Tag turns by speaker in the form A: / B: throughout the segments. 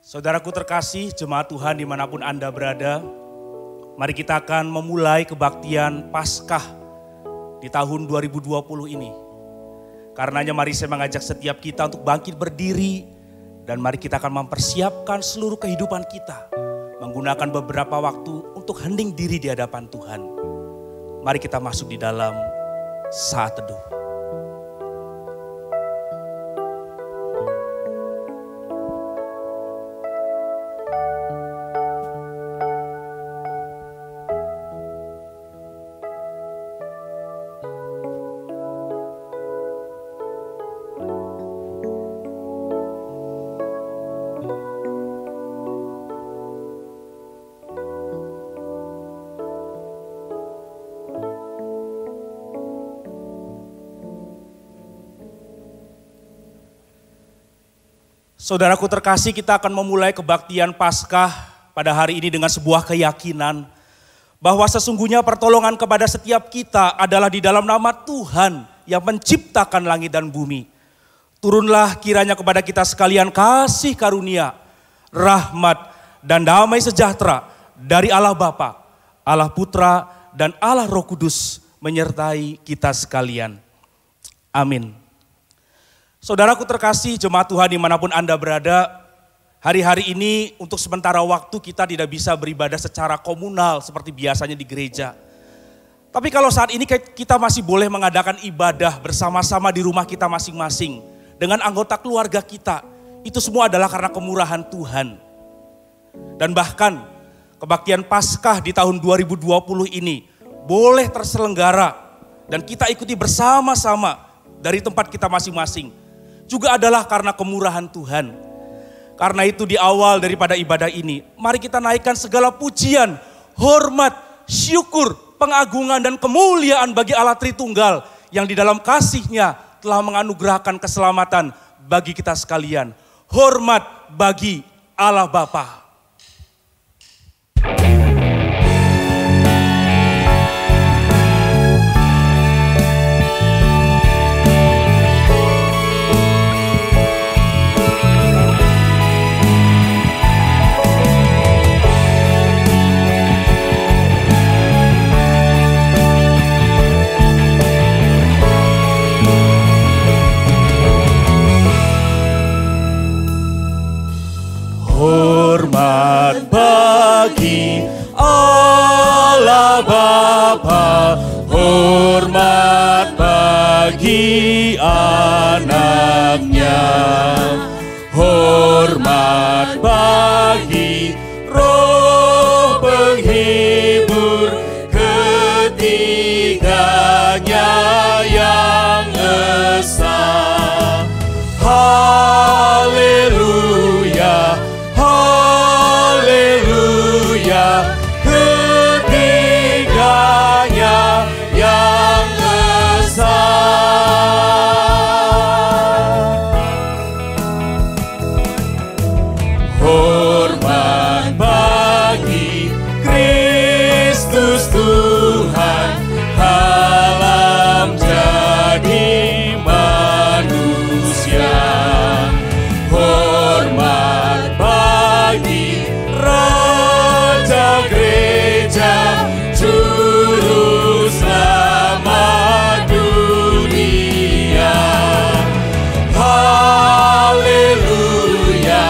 A: Saudaraku terkasih, jemaat Tuhan dimanapun Anda berada, mari kita akan memulai kebaktian Paskah di tahun 2020 ini. Karenanya mari saya mengajak setiap kita untuk bangkit berdiri dan mari kita akan mempersiapkan seluruh kehidupan kita. Menggunakan beberapa waktu untuk hening diri di hadapan Tuhan. Mari kita masuk di dalam saat teduh. Saudaraku terkasih, kita akan memulai kebaktian Paskah pada hari ini dengan sebuah keyakinan bahwa sesungguhnya pertolongan kepada setiap kita adalah di dalam nama Tuhan yang menciptakan langit dan bumi. Turunlah kiranya kepada kita sekalian kasih karunia, rahmat dan damai sejahtera dari Allah Bapa, Allah Putra dan Allah Roh Kudus menyertai kita sekalian. Amin. Saudaraku terkasih, jemaat Tuhan dimanapun Anda berada, hari-hari ini untuk sementara waktu kita tidak bisa beribadah secara komunal seperti biasanya di gereja. Tapi kalau saat ini kita masih boleh mengadakan ibadah bersama-sama di rumah kita masing-masing dengan anggota keluarga kita, itu semua adalah karena kemurahan Tuhan. Dan bahkan kebaktian Paskah di tahun 2020 ini boleh terselenggara dan kita ikuti bersama-sama dari tempat kita masing-masing. Juga adalah karena kemurahan Tuhan. Karena itu di awal daripada ibadah ini, mari kita naikkan segala pujian, hormat, syukur, pengagungan dan kemuliaan bagi Allah Tritunggal yang di dalam kasih-Nya telah menganugerahkan keselamatan bagi kita sekalian. Hormat bagi Allah Bapa. Hormat bagi Allah Bapa, hormat bagi anak-Nya, hormat bagi Roh penghibur ketiganya yang esa. Haleluya. Haleluya, ketiganya yang esa. Hormat bagi Kristus Tuhan, alam jadi manusia. Hormat bagi Raja Gereja, Juru Selamat dunia. Haleluya,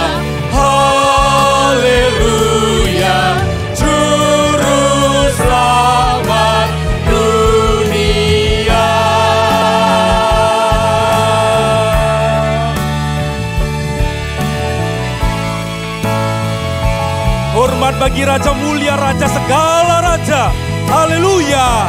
A: haleluya, Juru Selamat dunia. Hormat bagi Raja mulia, Raja segala raja. Haleluya.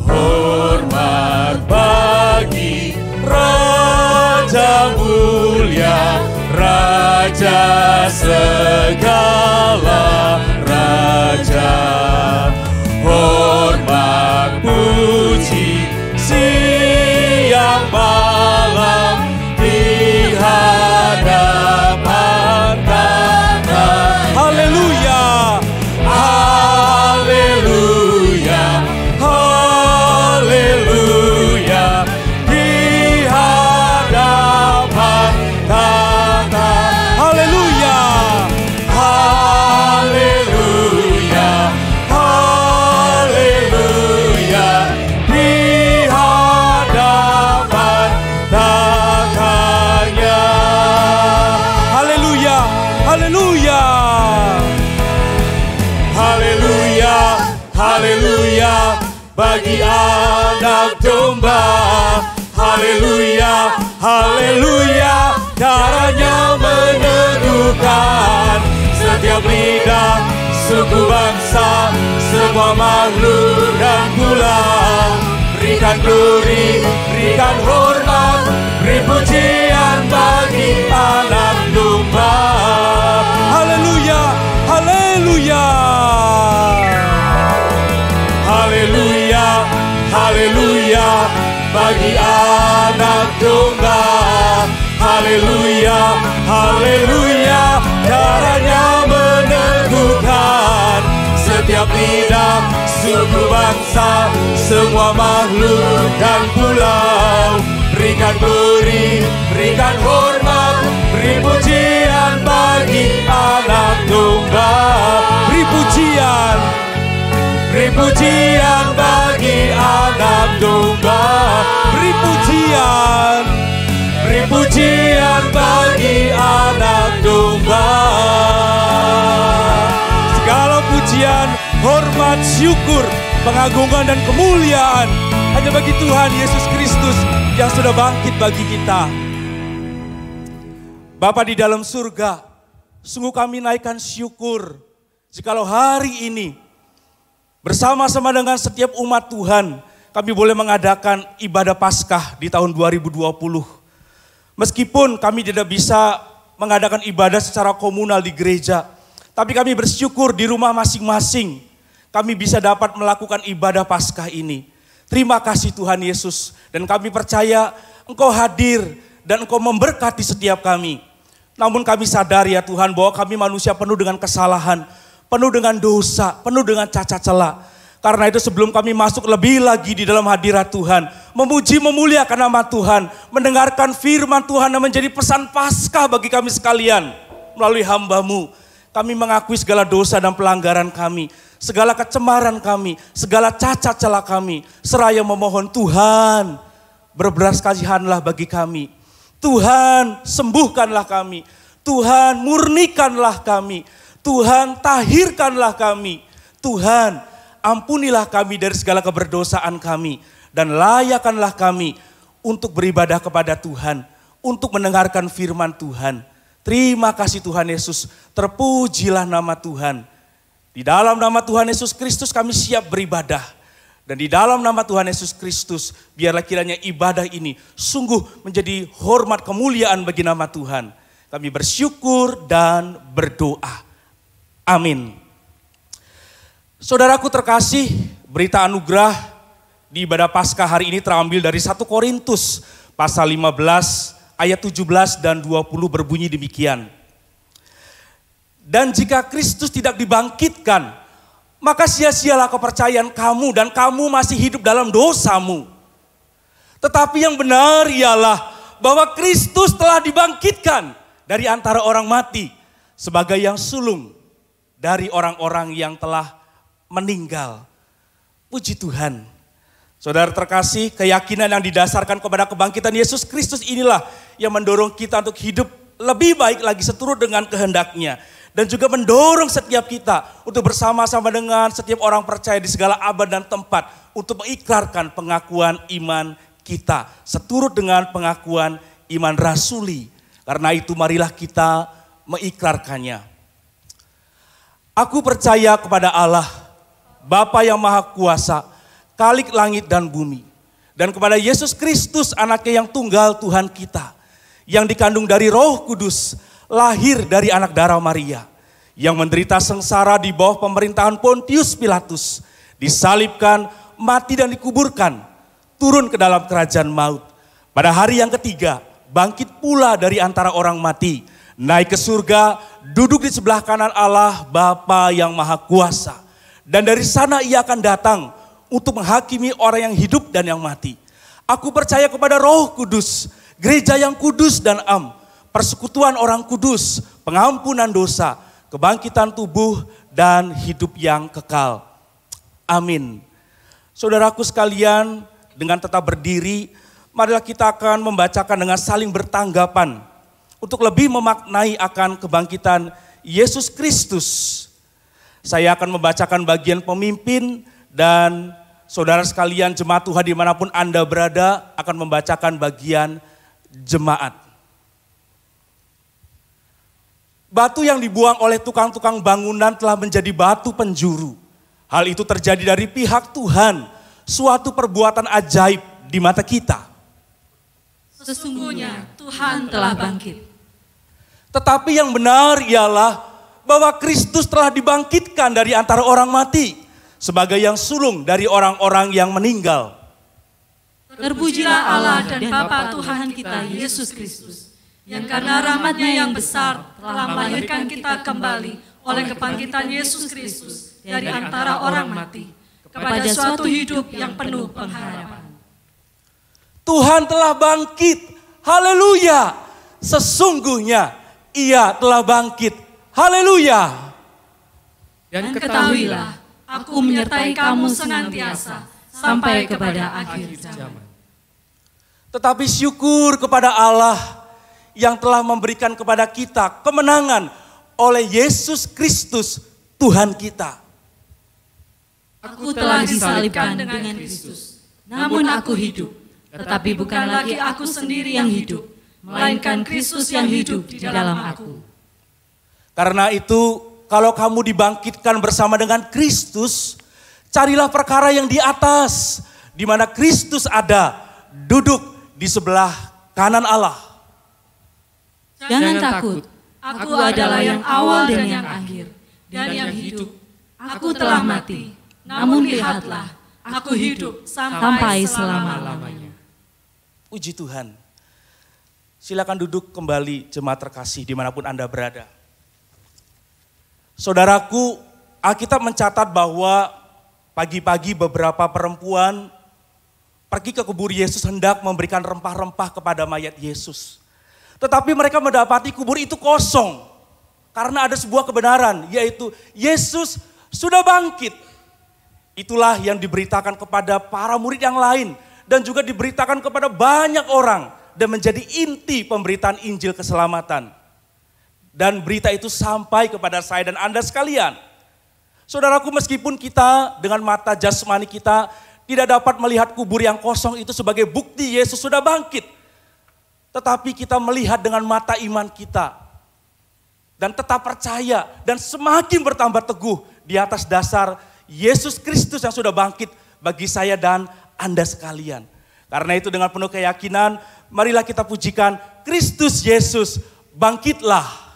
A: Hormat bagi Raja mulia, Raja segala raja. Hormat puji siang malam di hadapan Tanah. Haleluya. Haleluya. Haleluya, haleluya bagi anak domba. Haleluya, haleluya, darahnya meneguhkan setiap lidah, suku bangsa, semua makhluk dan pulau. Berikan glori, berikan hormat, beri pujian bagi anak domba. Haleluya, haleluya. Haleluya, haleluya bagi anak domba. Haleluya, haleluya, darahnya meneguhkan setiap lidah, suku bangsa, semua makhluk dan pulau. Berikan glori, berikan hormat, beri pujian bagi anak domba. Beri pujian, beri pujian bagi anak domba. Beri pujian, beri pujian bagi anak domba. Segala pujian, hormat, syukur, pengagungan dan kemuliaan hanya bagi Tuhan Yesus Kristus yang sudah bangkit bagi kita. Bapa di dalam surga, sungguh kami naikkan syukur jikalau hari ini bersama-sama dengan setiap umat Tuhan kami boleh mengadakan ibadah Paskah di tahun 2020. Meskipun kami tidak bisa mengadakan ibadah secara komunal di gereja, tapi kami bersyukur di rumah masing-masing kami bisa dapat melakukan ibadah Paskah ini. Terima kasih Tuhan Yesus, dan kami percaya Engkau hadir dan Engkau memberkati setiap kami. Namun kami sadar ya Tuhan bahwa kami manusia penuh dengan kesalahan, penuh dengan dosa, penuh dengan cacat celah. Karena itu sebelum kami masuk lebih lagi di dalam hadirat Tuhan, memuji memuliakan nama Tuhan, mendengarkan firman Tuhan yang menjadi pesan Paskah bagi kami sekalian melalui hamba-Mu. Kami mengakui segala dosa dan pelanggaran kami, segala kecemaran kami, segala cacat celah kami, seraya memohon Tuhan berbelas kasihanlah bagi kami. Tuhan sembuhkanlah kami, Tuhan murnikanlah kami, Tuhan tahirkanlah kami, Tuhan ampunilah kami dari segala keberdosaan kami, dan layakkanlah kami untuk beribadah kepada Tuhan, untuk mendengarkan firman Tuhan. Terima kasih Tuhan Yesus, terpujilah nama Tuhan. Di dalam nama Tuhan Yesus Kristus kami siap beribadah. Dan di dalam nama Tuhan Yesus Kristus, biarlah kiranya ibadah ini sungguh menjadi hormat kemuliaan bagi nama Tuhan. Kami bersyukur dan berdoa. Amin. Saudaraku terkasih, berita anugerah di ibadah Paskah hari ini terambil dari 1 Korintus pasal 15 ayat 17 dan 20 berbunyi demikian. Dan jika Kristus tidak dibangkitkan, maka sia-sialah kepercayaan kamu dan kamu masih hidup dalam dosamu. Tetapi yang benar ialah bahwa Kristus telah dibangkitkan dari antara orang mati sebagai yang sulung dari orang-orang yang telah meninggal. Puji Tuhan. Saudara terkasih, keyakinan yang didasarkan kepada kebangkitan Yesus Kristus inilah yang mendorong kita untuk hidup lebih baik lagi seturut dengan kehendaknya. Dan juga mendorong setiap kita untuk bersama-sama dengan setiap orang percaya di segala abad dan tempat untuk mengikrarkan pengakuan iman kita seturut dengan pengakuan iman rasuli. Karena itu marilah kita mengikrarkannya. Aku percaya kepada Allah, Bapa yang Maha Kuasa, Khalik langit dan bumi, dan kepada Yesus Kristus anaknya yang tunggal Tuhan kita, yang dikandung dari Roh Kudus, lahir dari anak darah Maria, yang menderita sengsara di bawah pemerintahan Pontius Pilatus, disalibkan, mati dan dikuburkan, turun ke dalam kerajaan maut. Pada hari yang ketiga, bangkit pula dari antara orang mati, naik ke surga, duduk di sebelah kanan Allah Bapa yang Maha Kuasa. Dan dari sana ia akan datang untuk menghakimi orang yang hidup dan yang mati. Aku percaya kepada Roh Kudus, gereja yang kudus dan am, persekutuan orang kudus, pengampunan dosa, kebangkitan tubuh dan hidup yang kekal. Amin. Saudaraku sekalian, dengan tetap berdiri, marilah kita akan membacakan dengan saling bertanggapan untuk lebih memaknai akan kebangkitan Yesus Kristus. Saya akan membacakan bagian pemimpin dan saudara sekalian jemaat Tuhan dimanapun Anda berada akan membacakan bagian jemaat. Batu yang dibuang oleh tukang-tukang bangunan telah menjadi batu penjuru. Hal itu terjadi dari pihak Tuhan, suatu perbuatan ajaib di mata kita.
B: Sesungguhnya Tuhan telah bangkit.
A: Tetapi yang benar ialah bahwa Kristus telah dibangkitkan dari antara orang mati sebagai yang sulung dari orang-orang yang meninggal.
B: Terpujilah Allah dan Bapa Tuhan kita Yesus Kristus, yang karena rahmat-Nya yang besar telah melahirkan kita kembali oleh kebangkitan Yesus Kristus dari antara orang mati kepada suatu hidup yang penuh pengharapan.
A: Tuhan telah bangkit, haleluya. Sesungguhnya Ia telah bangkit, haleluya.
B: Dan ketahuilah, aku menyertai kamu senantiasa sampai kepada akhir zaman.
A: Tetapi syukur kepada Allah yang telah memberikan kepada kita kemenangan oleh Yesus Kristus Tuhan kita.
B: Aku telah disalibkan dengan Kristus, namun aku hidup, tetapi bukan lagi aku sendiri yang hidup, melainkan Kristus yang hidup di dalam aku.
A: Karena itu, kalau kamu dibangkitkan bersama dengan Kristus, carilah perkara yang di atas, di mana Kristus ada, duduk di sebelah kanan Allah.
B: Jangan takut, aku adalah yang awal dan yang akhir, dan yang hidup. Aku telah mati, namun lihatlah, aku hidup sampai selama-lamanya.
A: Puji Tuhan. Silakan duduk kembali jemaat terkasih dimanapun Anda berada. Saudaraku, Alkitab mencatat bahwa pagi-pagi beberapa perempuan pergi ke kubur Yesus hendak memberikan rempah-rempah kepada mayat Yesus. Tetapi mereka mendapati kubur itu kosong. Karena ada sebuah kebenaran, yaitu Yesus sudah bangkit. Itulah yang diberitakan kepada para murid yang lain. Dan juga diberitakan kepada banyak orang. Dan menjadi inti pemberitaan Injil keselamatan. Dan berita itu sampai kepada saya dan Anda sekalian. Saudaraku, meskipun kita dengan mata jasmani kita tidak dapat melihat kubur yang kosong itu sebagai bukti Yesus sudah bangkit. Tetapi kita melihat dengan mata iman kita. Dan tetap percaya dan semakin bertambah teguh di atas dasar Yesus Kristus yang sudah bangkit bagi saya dan Anda sekalian. Karena itu dengan penuh keyakinan, marilah kita pujikan Kristus Yesus, bangkitlah.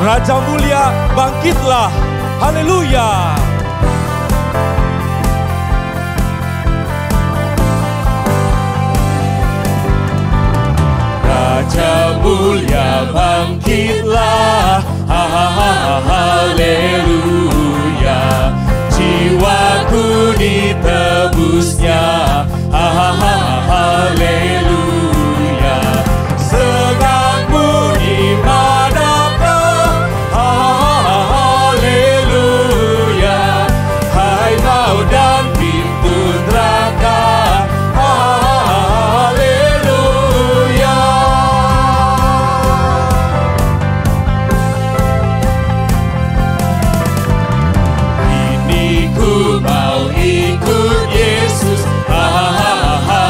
A: Raja mulia, bangkitlah, haleluya. Raja mulia, bangkitlah, haleluya. Jiwaku ditebusnya, haleluya. Segangmu di manakah, haleluya. Hai maut dan pintu neraka, haleluya. Ini ku mau ikut Yesus, haleluya.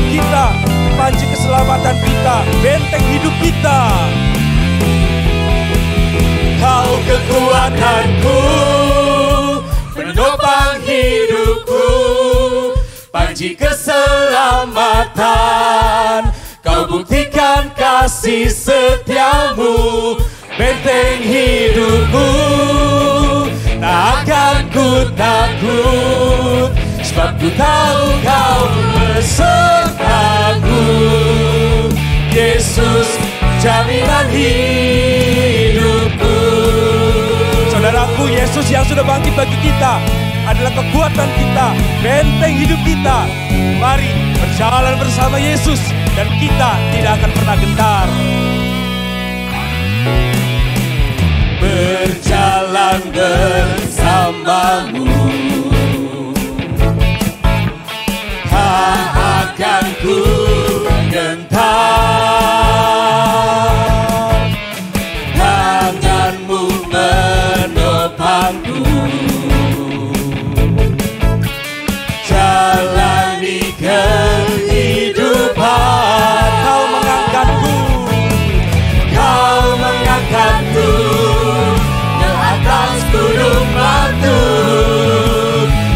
A: kita, panji keselamatan kita, benteng hidup kita.
C: Kau kekuatanku, penopang hidupku, panji keselamatan. Kau buktikan kasih setiamu, benteng hidupku. Tak akan ku takut, sebab ku tahu kau besertaku. Yesus, jaminan hidupku.
A: Saudaraku, Yesus yang sudah bangkit bagi kita adalah kekuatan kita, benteng hidup kita. Mari berjalan bersama Yesus dan kita tidak akan pernah gentar.
C: Berjalan bersamamu, tak akan ku gentar. Tanganmu menopangku, jalani kehidupan.
A: Kau mengangkatku,
C: Kau mengangkatku ke atas gunung batu.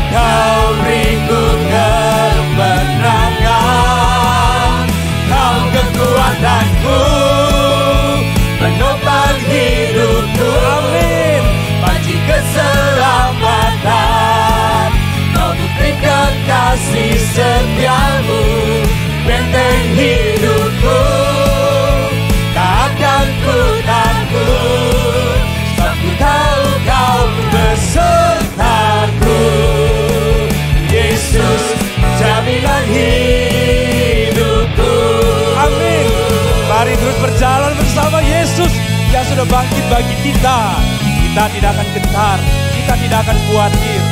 C: Kau beriku kemenangan. Kau kekuatanku, penopang hidupku.
A: amin.
C: Panji keselamatan, kau buktikan kasih setiamu, benteng hidupku. Tak akan ku takut, sebab ku tahu kau besertaku. Yesus, jaminan hidupku.
A: Amin. Mari terus berjalan bersama Yesus yang sudah bangkit bagi kita. Kita tidak akan gentar, kita tidak akan khawatir.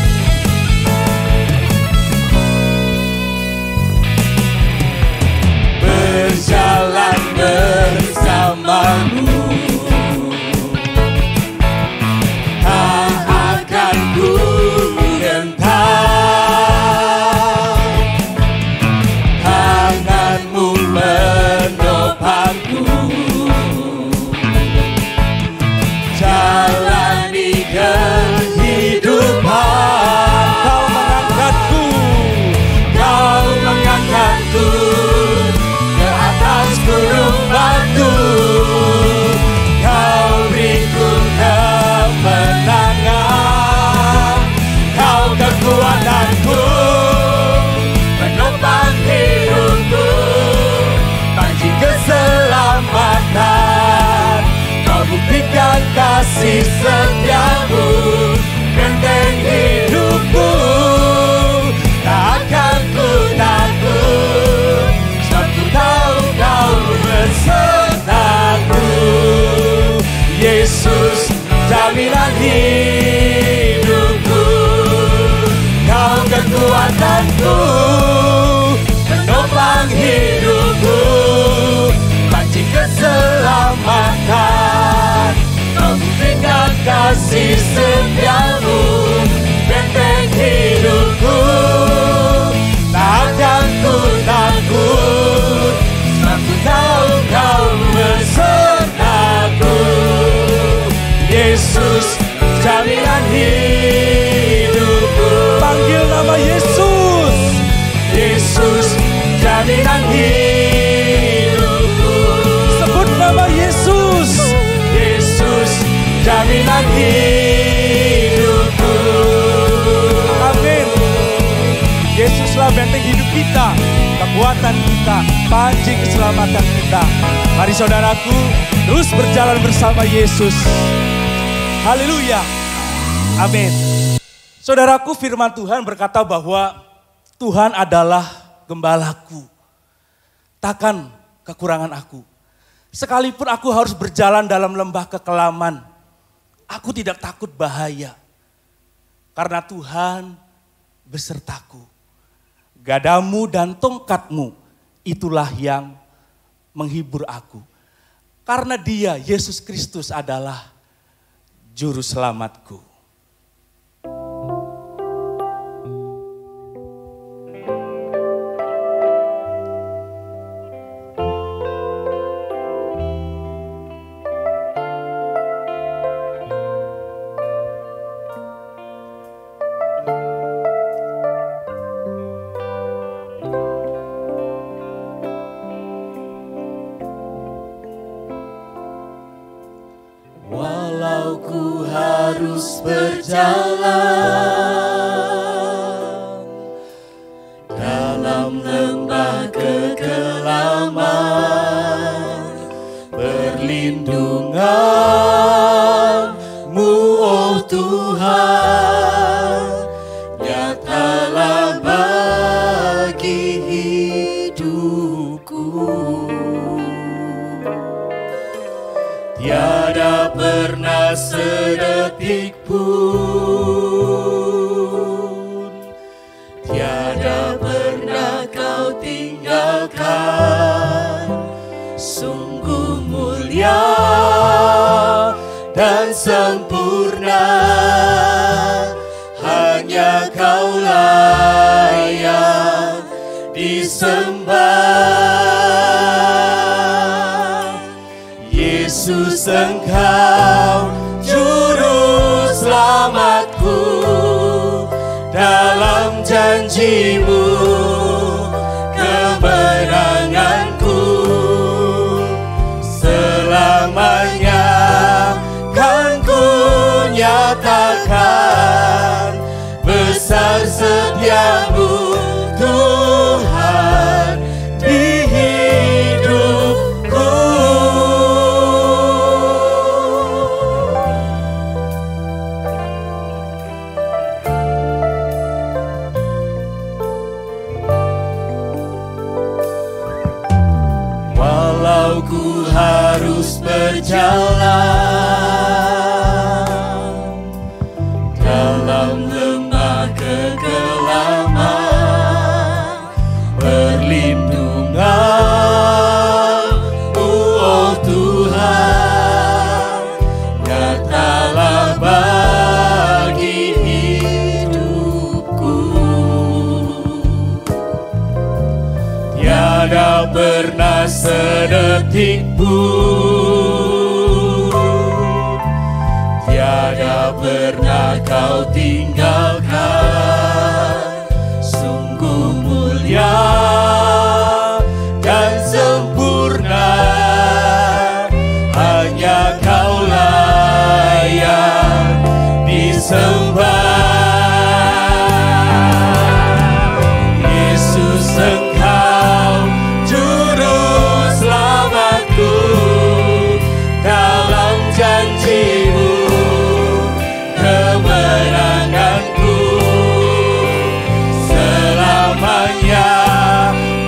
C: Berjalan bersamamu, tak akan ku gentar. Tanganmu menopangku, jalani kehidupan.
A: Kau mengangkatku,
C: Kau mengangkatku ke atas gunung batu. Kau beriku kemenangan. Kau kekuatanku, penopang hidupku, panji keselamatan. Kau buktikan kasih setiamu, benteng hidupku. Tak akan ku takut, sebab ku tahu kau besertaku. Yesus, jaminan hidupku. Kau kekuatanku, penopang hidupku, panji keselamatan. Kau buktikan kasih setiamu, benteng hidupku. Tak akan ku takut, sebab ku tahu kau besertaku. Yesus, jaminan hidupku.
A: panggil nama Yesus.
C: Yesus, jaminan hidupku.
A: Sebut nama Yesus.
C: Yesus, jaminan hidupku.
A: Amin. Yesuslah benteng hidup kita, kekuatan kita, panji keselamatan kita. Mari saudaraku, terus berjalan bersama Yesus. Haleluya. Amin. Saudaraku, firman Tuhan berkata bahwa Tuhan adalah gembalaku. Takkan kekurangan aku. Sekalipun aku harus berjalan dalam lembah kekelaman, aku tidak takut bahaya. Karena Tuhan besertaku. Gadamu dan tongkatmu, itulah yang menghibur aku. Karena Dia, Yesus Kristus adalah juru selamatku.
C: harus berjalan dalam lembah kekelaman, perlindungan-Mu, oh Tuhan, nyatalah bagi hidupku. Tiada pernah sedetik pun, tiada pernah Kau tinggalkan. Sungguh mulia dan sempurna, hanya Kau layak disembah. Yesus, Engkau juru selamatku, dalam janji-Mu kemenanganku. Selamanya kan ku nyatakan besar setia-Mu Tuhan di hidupku. Walau ku harus berjalan dalam lembah kekelaman, perlindungan-Mu, oh Tuhan, nyatalah bagi hidupku. Tiada pernah sedetik pun, tiada pernah Kau tinggalkan. Sungguh mulia dan sempurna, hanya Kau layak disembah. Yesus, Engkau juru selamatku, dalam janji-Mu kemenanganku. Selamanya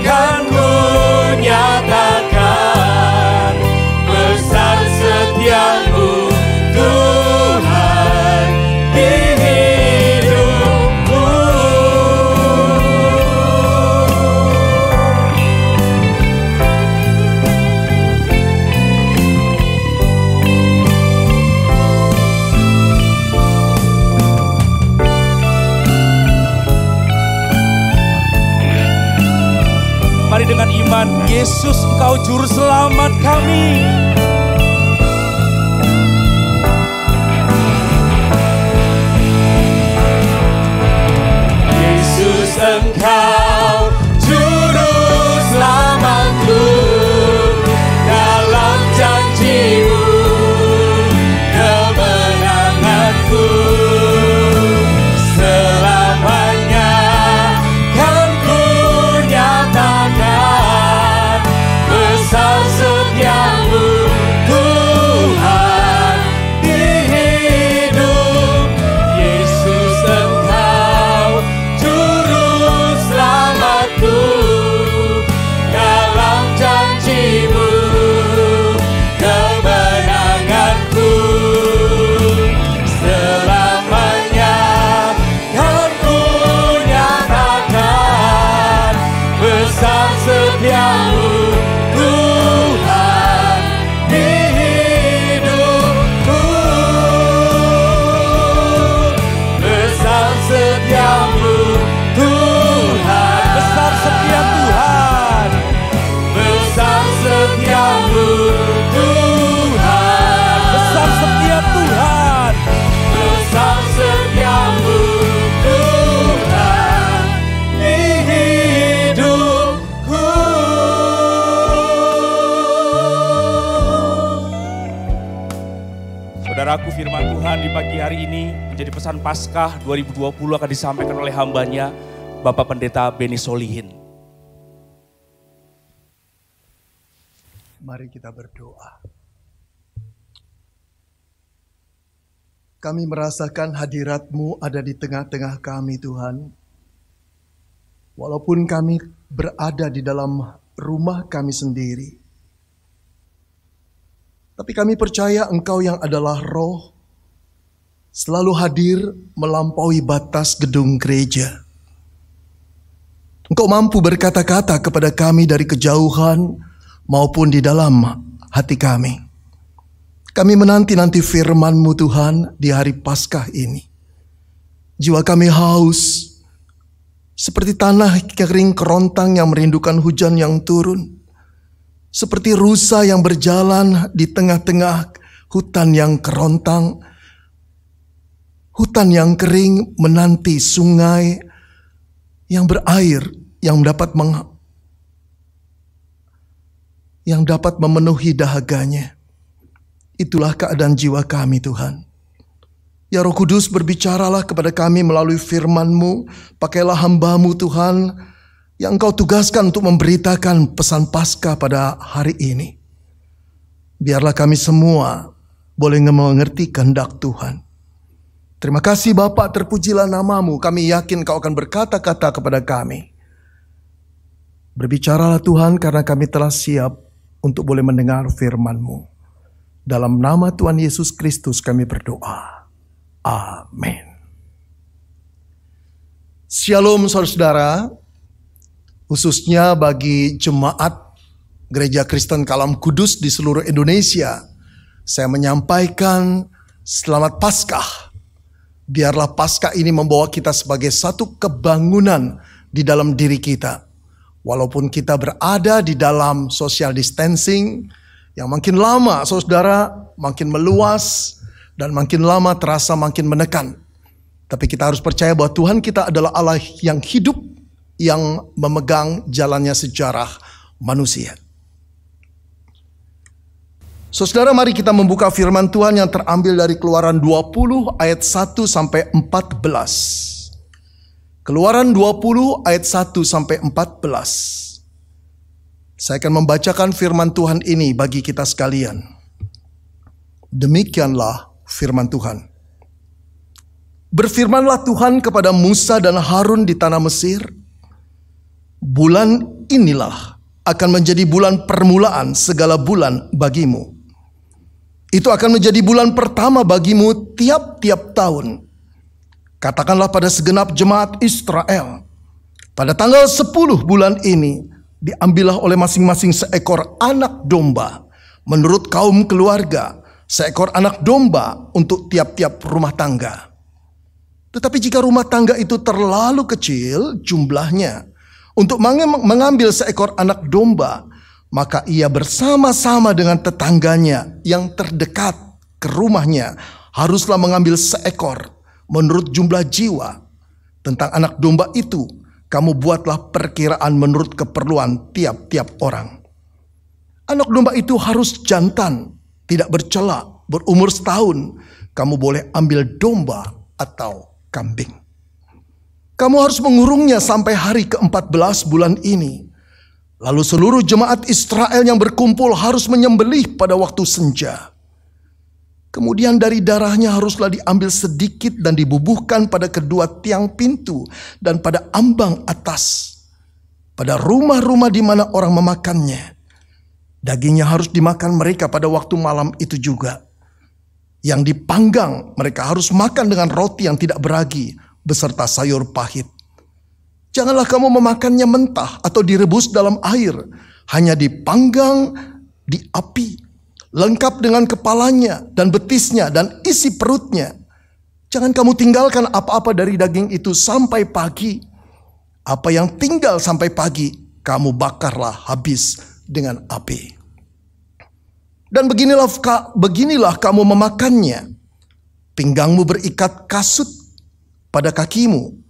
C: kan ku nyatakan besar setia-Mu Tuhan di hidupku.
A: Mari dengan iman, Yesus, Engkau juru selamat kami.
C: Yesus, Engkau juru selamatku, dalam janji-Mu kemenanganku. Selamanya kan ku nyatakan besar setia-Mu Tuhan di hidup. Yesus, Engkau juru selamatku,
A: Tuhan di pagi hari ini menjadi pesan Paskah 2020 akan disampaikan oleh hambanya Bapak Pendeta Beni Solihin.
D: Mari kita berdoa. Kami merasakan hadirat-Mu ada di tengah-tengah kami Tuhan. Walaupun kami berada di dalam rumah kami sendiri. Tapi kami percaya Engkau yang adalah Roh selalu hadir melampaui batas gedung gereja. Engkau mampu berkata-kata kepada kami dari kejauhan maupun di dalam hati kami. Kami menanti-nanti firman-Mu Tuhan di hari Paskah ini. Jiwa kami haus seperti tanah kering kerontang yang merindukan hujan yang turun. Seperti rusa yang berjalan di tengah-tengah hutan yang kerontang, hutan yang kering menanti sungai yang berair yang dapat memenuhi dahaganya. Itulah keadaan jiwa kami Tuhan. Ya Roh Kudus, berbicaralah kepada kami melalui firman-Mu. Pakailah hamba-Mu Tuhan yang Engkau tugaskan untuk memberitakan pesan Paskah pada hari ini. Biarlah kami semua boleh mengerti kehendak Tuhan. Terima kasih Bapa, terpujilah nama-Mu. Kami yakin Kau akan berkata-kata kepada kami. Berbicaralah Tuhan karena kami telah siap untuk boleh mendengar firman-Mu. Dalam nama Tuhan Yesus Kristus kami berdoa. Amin. Shalom saudara-saudara. Khususnya bagi jemaat Gereja Kristen Kalam Kudus di seluruh Indonesia, saya menyampaikan selamat Paskah. Biarlah Paskah ini membawa kita sebagai satu kebangunan di dalam diri kita. Walaupun kita berada di dalam social distancing yang makin lama, saudara, makin meluas dan makin lama terasa makin menekan. Tapi kita harus percaya bahwa Tuhan kita adalah Allah yang hidup, yang memegang jalannya sejarah manusia. Saudara, mari kita membuka firman Tuhan yang terambil dari Keluaran 20 ayat 1 sampai 14. Keluaran 20 ayat 1 sampai 14. Saya akan membacakan firman Tuhan ini bagi kita sekalian. Demikianlah firman Tuhan. Berfirmanlah Tuhan kepada Musa dan Harun di tanah Mesir. Bulan inilah akan menjadi bulan permulaan segala bulan bagimu. Itu akan menjadi bulan pertama bagimu tiap-tiap tahun. Katakanlah pada segenap jemaat Israel, pada tanggal 10 bulan ini, diambillah oleh masing-masing seekor anak domba, menurut kaum keluarga, seekor anak domba untuk tiap-tiap rumah tangga. Tetapi jika rumah tangga itu terlalu kecil jumlahnya, untuk mengambil seekor anak domba, maka ia bersama-sama dengan tetangganya yang terdekat ke rumahnya haruslah mengambil seekor menurut jumlah jiwa. Tentang anak domba itu, kamu buatlah perkiraan menurut keperluan tiap-tiap orang. Anak domba itu harus jantan, tidak bercela, berumur setahun. Kamu boleh ambil domba atau kambing. Kamu harus mengurungnya sampai hari ke-14 bulan ini. Lalu seluruh jemaat Israel yang berkumpul harus menyembelih pada waktu senja. Kemudian dari darahnya haruslah diambil sedikit dan dibubuhkan pada kedua tiang pintu dan pada ambang atas, pada rumah-rumah di mana orang memakannya. Dagingnya harus dimakan mereka pada waktu malam itu juga. Yang dipanggang mereka harus makan dengan roti yang tidak beragi beserta sayur pahit. Janganlah kamu memakannya mentah atau direbus dalam air, hanya dipanggang di api, lengkap dengan kepalanya dan betisnya dan isi perutnya. Jangan kamu tinggalkan apa-apa dari daging itu sampai pagi. Apa yang tinggal sampai pagi, kamu bakarlah habis dengan api. Dan beginilah kamu memakannya. Pinggangmu berikat kasut pada kakimu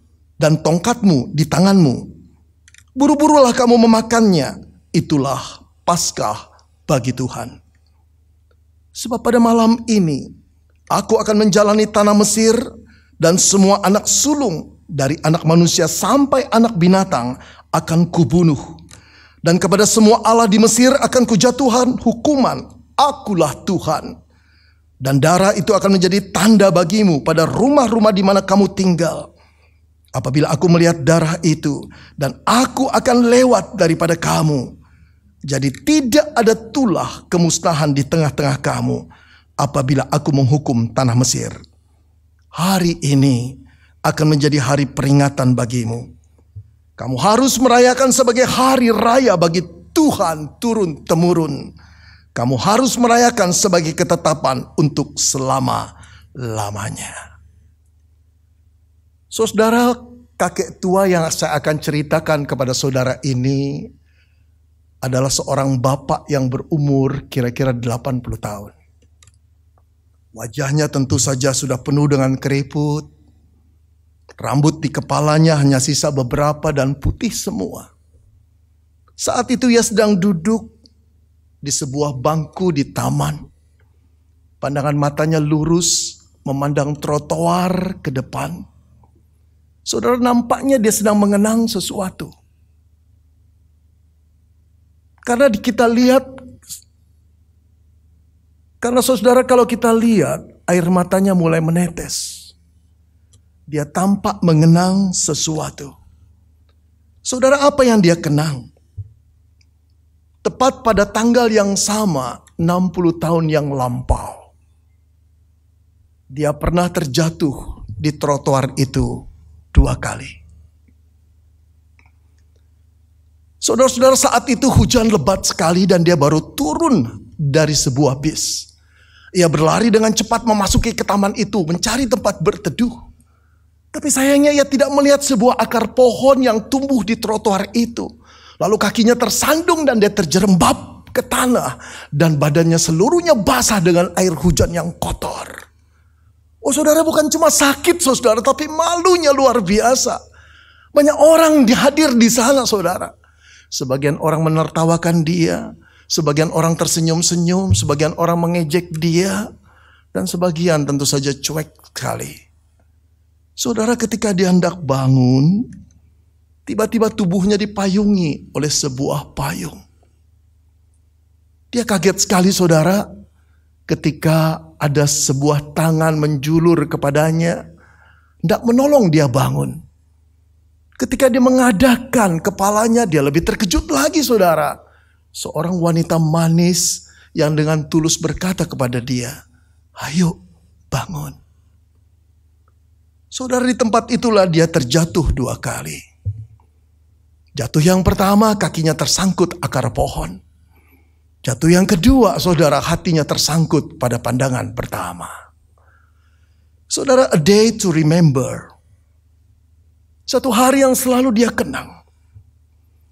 D: dan tongkatmu di tanganmu. Buru-burulah kamu memakannya. Itulah Paskah bagi Tuhan. Sebab pada malam ini Aku akan menjalani tanah Mesir dan semua anak sulung dari anak manusia sampai anak binatang akan kubunuh. Dan kepada semua Allah di Mesir akan kujatuhkan hukuman. Akulah Tuhan. Dan darah itu akan menjadi tanda bagimu pada rumah-rumah di mana kamu tinggal. Apabila aku melihat darah itu, dan aku akan lewat daripada kamu. Jadi tidak ada tulah kemusnahan di tengah-tengah kamu apabila aku menghukum tanah Mesir. Hari ini akan menjadi hari peringatan bagimu. Kamu harus merayakan sebagai hari raya bagi Tuhan turun-temurun. Kamu harus merayakan sebagai ketetapan untuk selama-lamanya. Saudara, kakek tua yang saya akan ceritakan kepada saudara ini adalah seorang bapak yang berumur kira-kira 80 tahun. Wajahnya tentu saja sudah penuh dengan keriput. Rambut di kepalanya hanya sisa beberapa dan putih semua. Saat itu ia sedang duduk di sebuah bangku di taman. Pandangan matanya lurus memandang trotoar ke depan. Saudara, nampaknya dia sedang mengenang sesuatu. Karena kita lihat, karena saudara kalau kita lihat air matanya mulai menetes. Dia tampak mengenang sesuatu. Saudara, apa yang dia kenang? Tepat pada tanggal yang sama 60 tahun yang lampau. Dia pernah terjatuh di trotoar itu 2 kali. Saudara-saudara, saat itu hujan lebat sekali dan dia baru turun dari sebuah bis. Ia berlari dengan cepat memasuki ke taman itu mencari tempat berteduh. Tapi sayangnya ia tidak melihat sebuah akar pohon yang tumbuh di trotoar itu. Lalu kakinya tersandung dan dia terjerembab ke tanah. Dan badannya seluruhnya basah dengan air hujan yang kotor. Oh saudara, bukan cuma sakit saudara, tapi malunya luar biasa. Banyak orang hadir di sana saudara. Sebagian orang menertawakan dia, sebagian orang tersenyum-senyum, sebagian orang mengejek dia, dan sebagian tentu saja cuek sekali. Saudara, ketika dia hendak bangun, tiba-tiba tubuhnya dipayungi oleh sebuah payung. Dia kaget sekali saudara, ketika ada sebuah tangan menjulur kepadanya, hendak menolong dia bangun. Ketika dia mengadahkan kepalanya, dia lebih terkejut lagi saudara. Seorang wanita manis yang dengan tulus berkata kepada dia, "Ayo bangun." Saudara, di tempat itulah dia terjatuh 2 kali. Jatuh yang pertama, kakinya tersangkut akar pohon. Jatuh yang kedua, saudara, hatinya tersangkut pada pandangan pertama. Saudara, a day to remember. Satu hari yang selalu dia kenang.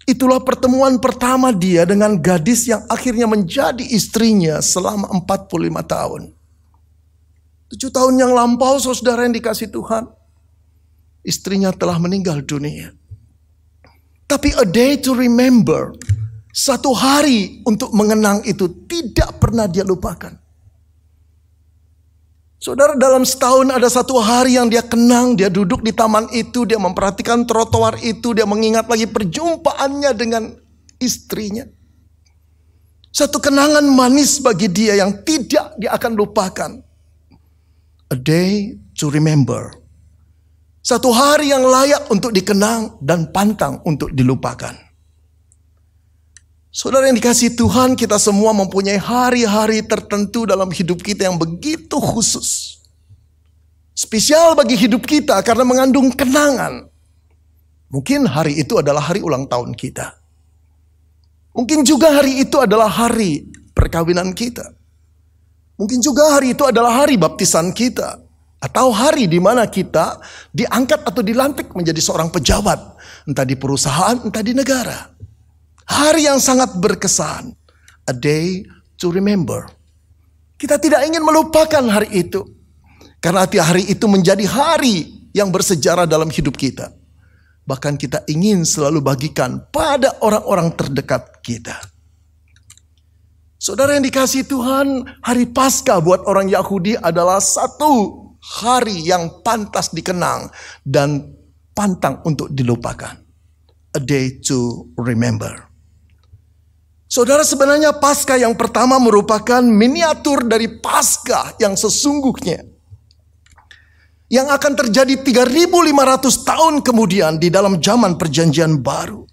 D: Itulah pertemuan pertama dia dengan gadis yang akhirnya menjadi istrinya selama 45 tahun. 7 tahun yang lampau saudara yang dikasih Tuhan, istrinya telah meninggal dunia. Tapi a day to remember, satu hari untuk mengenang itu tidak pernah dia lupakan. Saudara, dalam setahun ada 1 hari yang dia kenang, dia duduk di taman itu, dia memperhatikan trotoar itu, dia mengingat lagi perjumpaannya dengan istrinya. Satu kenangan manis bagi dia yang tidak dia akan lupakan. A day to remember. Satu hari yang layak untuk dikenang dan pantang untuk dilupakan. Saudara yang dikasihi Tuhan, kita semua mempunyai hari-hari tertentu dalam hidup kita yang begitu khusus. Spesial bagi hidup kita karena mengandung kenangan. Mungkin hari itu adalah hari ulang tahun kita. Mungkin juga hari itu adalah hari perkawinan kita. Mungkin juga hari itu adalah hari baptisan kita. Atau hari di mana kita diangkat atau dilantik menjadi seorang pejabat. Entah di perusahaan, entah di negara. Hari yang sangat berkesan. A day to remember. Kita tidak ingin melupakan hari itu. Karena hari itu menjadi hari yang bersejarah dalam hidup kita. Bahkan kita ingin selalu bagikan pada orang-orang terdekat kita. Saudara yang dikasihi Tuhan, hari Paskah buat orang Yahudi adalah satu hari yang pantas dikenang dan pantang untuk dilupakan. A day to remember. Saudara, sebenarnya Paskah yang pertama merupakan miniatur dari Paskah yang sesungguhnya, yang akan terjadi 3.500 tahun kemudian di dalam zaman perjanjian baru.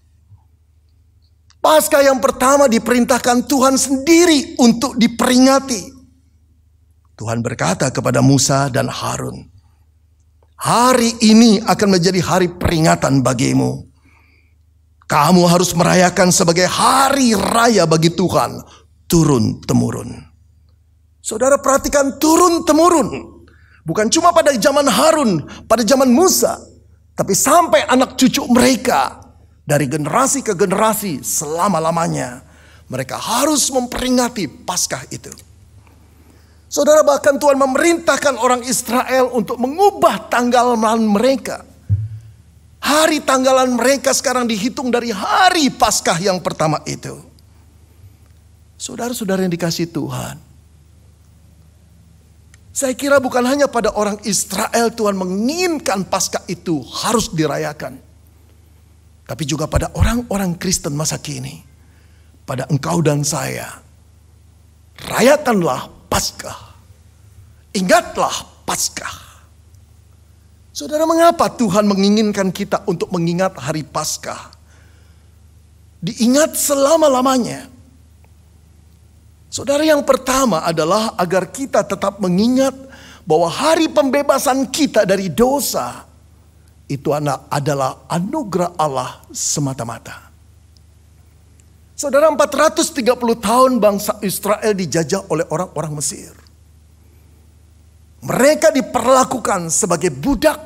D: Paskah yang pertama diperintahkan Tuhan sendiri untuk diperingati. Tuhan berkata kepada Musa dan Harun, hari ini akan menjadi hari peringatan bagimu. Kamu harus merayakan sebagai hari raya bagi Tuhan, turun-temurun. Saudara, perhatikan, turun-temurun. Bukan cuma pada zaman Harun, pada zaman Musa, tapi sampai anak cucu mereka. Dari generasi ke generasi selama-lamanya mereka harus memperingati Paskah itu. Saudara, bahkan Tuhan memerintahkan orang Israel untuk mengubah tanggalan mereka. Hari tanggalan mereka sekarang dihitung dari hari Paskah yang pertama itu. Saudara-saudara yang dikasihi Tuhan, saya kira bukan hanya pada orang Israel Tuhan menginginkan Paskah itu harus dirayakan, tapi juga pada orang-orang Kristen masa kini. Pada engkau dan saya, rayakanlah Paskah. Ingatlah Paskah. Saudara, mengapa Tuhan menginginkan kita untuk mengingat hari Paskah? Diingat selama-lamanya. Saudara, yang pertama adalah agar kita tetap mengingat bahwa hari pembebasan kita dari dosa itu adalah anugerah Allah semata-mata. Saudara, 430 tahun bangsa Israel dijajah oleh orang-orang Mesir. Mereka diperlakukan sebagai budak.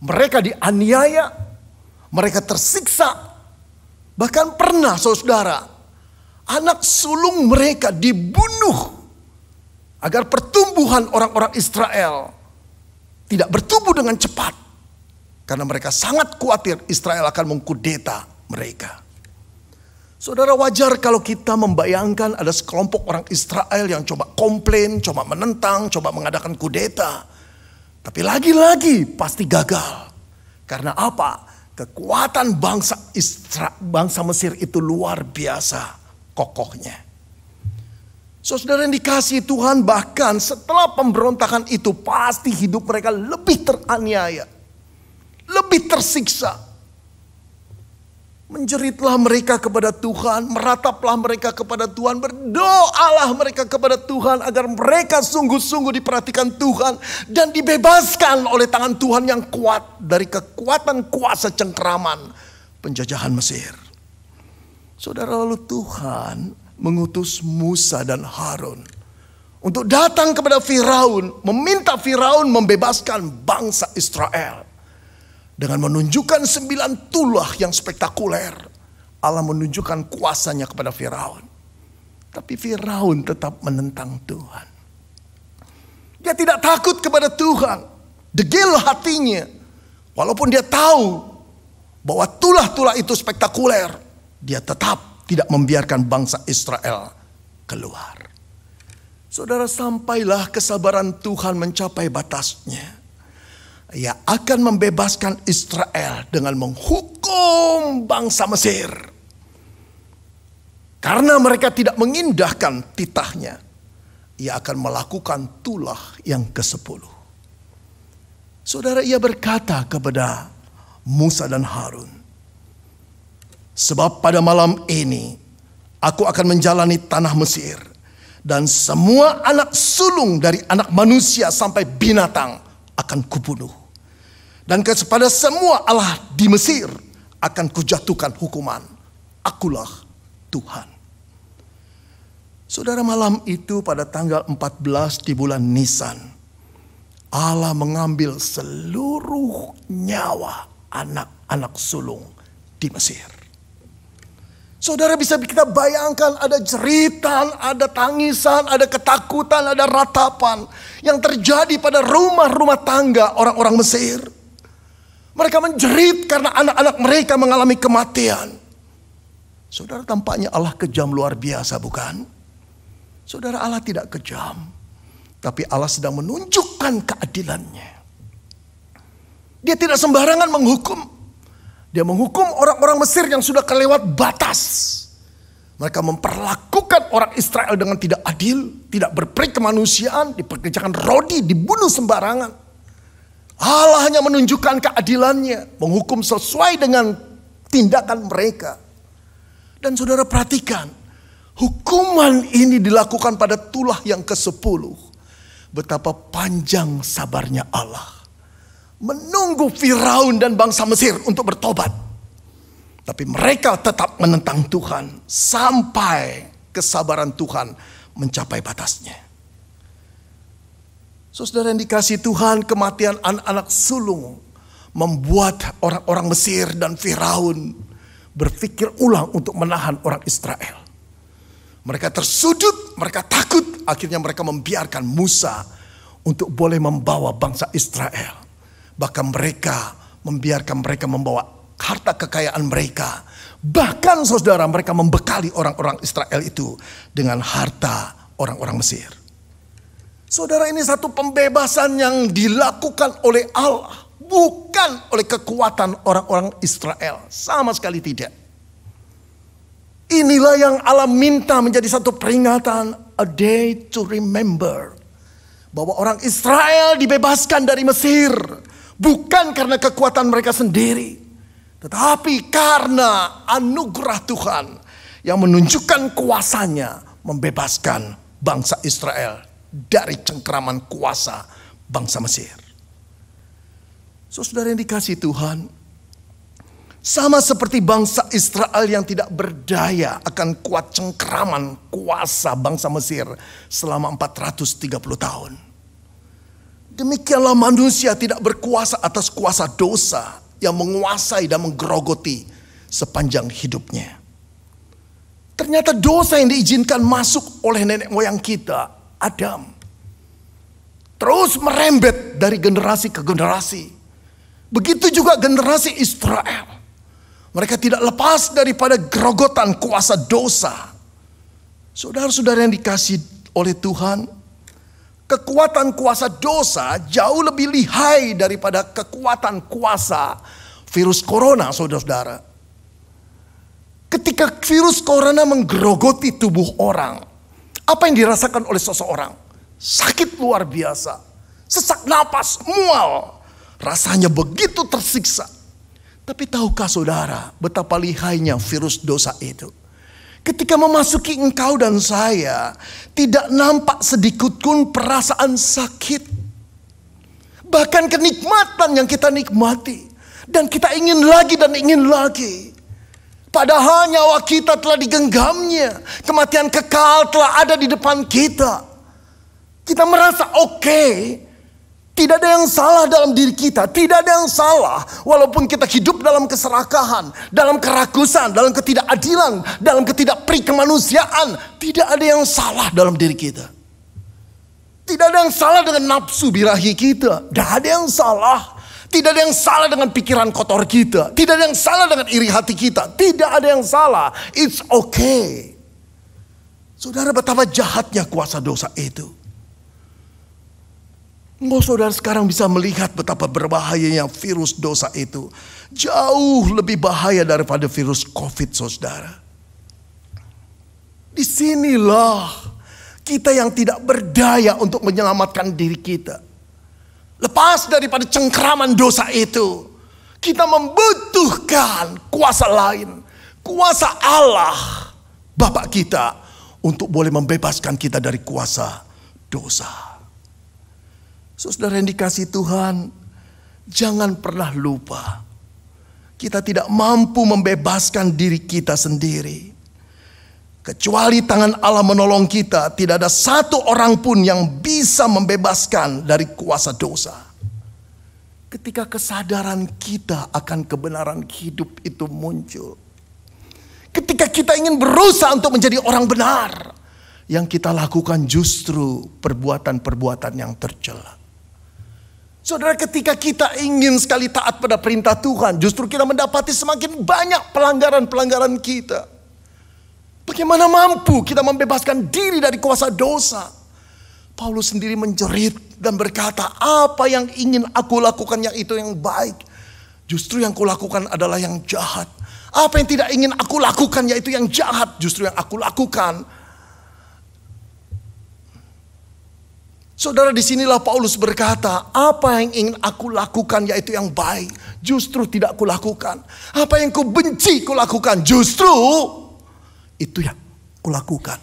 D: Mereka dianiaya. Mereka tersiksa. Bahkan pernah, saudara, anak sulung mereka dibunuh agar pertumbuhan orang-orang Israel tidak bertumbuh dengan cepat. Karena mereka sangat khawatir Israel akan mengkudeta mereka. Saudara, wajar kalau kita membayangkan ada sekelompok orang Israel yang coba komplain, coba menentang, coba mengadakan kudeta. Tapi lagi-lagi pasti gagal. Karena apa? Kekuatan bangsa Mesir itu luar biasa kokohnya. Saudara yang dikasihi Tuhan, bahkan setelah pemberontakan itu pasti hidup mereka lebih teraniaya, lebih tersiksa. Menjeritlah mereka kepada Tuhan, merataplah mereka kepada Tuhan, berdoalah mereka kepada Tuhan agar mereka sungguh-sungguh diperhatikan Tuhan dan dibebaskan oleh tangan Tuhan yang kuat dari kekuatan kuasa cengkeraman penjajahan Mesir. Saudara, lalu Tuhan mengutus Musa dan Harun untuk datang kepada Firaun, meminta Firaun membebaskan bangsa Israel. Dengan menunjukkan 9 tulah yang spektakuler, Allah menunjukkan kuasanya kepada Firaun. Tapi Firaun tetap menentang Tuhan. Dia tidak takut kepada Tuhan. Degil hatinya. Walaupun dia tahu bahwa tulah-tulah itu spektakuler, dia tetap tidak membiarkan bangsa Israel keluar. Saudara, sampailah kesabaran Tuhan mencapai batasnya. Ia akan membebaskan Israel dengan menghukum bangsa Mesir. Karena mereka tidak mengindahkan titahnya, ia akan melakukan tulah yang ke-10. Saudara, ia berkata kepada Musa dan Harun, sebab pada malam ini aku akan menjalani tanah Mesir, dan semua anak sulung dari anak manusia sampai binatang akan kubunuh. Dan kepada semua Allah di Mesir akan kujatuhkan hukuman. Akulah Tuhan. Saudara, malam itu pada tanggal 14 di bulan Nisan, Allah mengambil seluruh nyawa anak-anak sulung di Mesir. Saudara, bisa kita bayangkan ada jeritan, ada tangisan, ada ketakutan, ada ratapan yang terjadi pada rumah-rumah tangga orang-orang Mesir. Mereka menjerit karena anak-anak mereka mengalami kematian. Saudara, tampaknya Allah kejam luar biasa, bukan? Saudara, Allah tidak kejam, tapi Allah sedang menunjukkan keadilannya. Dia tidak sembarangan menghukum. Dia menghukum orang-orang Mesir yang sudah kelewat batas. Mereka memperlakukan orang Israel dengan tidak adil, tidak berperi kemanusiaan, dipekerjakan rodi, dibunuh sembarangan. Allah hanya menunjukkan keadilannya, menghukum sesuai dengan tindakan mereka. Dan saudara perhatikan, hukuman ini dilakukan pada tulah yang ke-10. Betapa panjang sabarnya Allah menunggu Firaun dan bangsa Mesir untuk bertobat. Tapi mereka tetap menentang Tuhan sampai kesabaran Tuhan mencapai batasnya. Saudara yang dikasihi Tuhan, kematian anak-anak sulung membuat orang-orang Mesir dan Firaun berpikir ulang untuk menahan orang Israel. Mereka tersudut, mereka takut. Akhirnya mereka membiarkan Musa untuk boleh membawa bangsa Israel. Bahkan mereka membiarkan mereka membawa harta kekayaan mereka. Bahkan saudara, mereka membekali orang-orang Israel itu dengan harta orang-orang Mesir. Saudara, ini satu pembebasan yang dilakukan oleh Allah, bukan oleh kekuatan orang-orang Israel. Sama sekali tidak. Inilah yang Allah minta menjadi satu peringatan, a day to remember. Bahwa orang Israel dibebaskan dari Mesir. Bukan karena kekuatan mereka sendiri. Tetapi karena anugerah Tuhan yang menunjukkan kuasanya membebaskan bangsa Israel dari cengkeraman kuasa bangsa Mesir. Saudara yang dikasihi Tuhan, sama seperti bangsa Israel yang tidak berdaya akan kuat cengkeraman kuasa bangsa Mesir selama 430 tahun. Demikianlah manusia tidak berkuasa atas kuasa dosa yang menguasai dan menggerogoti sepanjang hidupnya. Ternyata dosa yang diizinkan masuk oleh nenek moyang kita, Adam, terus merembet dari generasi ke generasi. Begitu juga generasi Israel. Mereka tidak lepas daripada gerogotan kuasa dosa. Saudara-saudara yang dikasihi oleh Tuhan, kekuatan kuasa dosa jauh lebih lihai daripada kekuatan kuasa virus corona, saudara-saudara. Ketika virus corona menggerogoti tubuh orang, apa yang dirasakan oleh seseorang? Sakit luar biasa, sesak napas, mual, rasanya begitu tersiksa. Tapi tahukah saudara betapa lihainya virus dosa itu? Ketika memasuki engkau dan saya, tidak nampak sedikit pun perasaan sakit. Bahkan kenikmatan yang kita nikmati. Dan kita ingin lagi dan ingin lagi. Padahal nyawa kita telah digenggamnya. Kematian kekal telah ada di depan kita. Kita merasa oke. Tidak ada yang salah dalam diri kita. Tidak ada yang salah. Walaupun kita hidup dalam keserakahan, dalam kerakusan, dalam ketidakadilan, dalam ketidakperi kemanusiaan. Tidak ada yang salah dalam diri kita. Tidak ada yang salah dengan nafsu birahi kita. Tidak ada yang salah. Tidak ada yang salah dengan pikiran kotor kita. Tidak ada yang salah dengan iri hati kita. Tidak ada yang salah. It's okay. Saudara, betapa jahatnya kuasa dosa itu. Saudara sekarang bisa melihat betapa berbahayanya virus dosa itu. Jauh lebih bahaya daripada virus COVID, saudara. Disinilah kita yang tidak berdaya untuk menyelamatkan diri kita. Lepas daripada cengkeraman dosa itu, kita membutuhkan kuasa lain. Kuasa Allah, Bapa kita, untuk boleh membebaskan kita dari kuasa dosa. Saudara yang dikasihi Tuhan, jangan pernah lupa. Kita tidak mampu membebaskan diri kita sendiri. Kecuali tangan Allah menolong kita, tidak ada satu orang pun yang bisa membebaskan dari kuasa dosa. Ketika kesadaran kita akan kebenaran hidup itu muncul. Ketika kita ingin berusaha untuk menjadi orang benar, yang kita lakukan justru perbuatan-perbuatan yang tercela. Saudara, ketika kita ingin sekali taat pada perintah Tuhan, justru kita mendapati semakin banyak pelanggaran-pelanggaran kita. Bagaimana mampu kita membebaskan diri dari kuasa dosa? Paulus sendiri menjerit dan berkata, apa yang ingin aku lakukan yang itu yang baik, justru yang kulakukan adalah yang jahat. Apa yang tidak ingin aku lakukan yaitu yang jahat, justru yang aku lakukan. Saudara, disinilah Paulus berkata, apa yang ingin aku lakukan yaitu yang baik, justru tidak kulakukan. Apa yang ku benci kulakukan, justru itu yang kulakukan.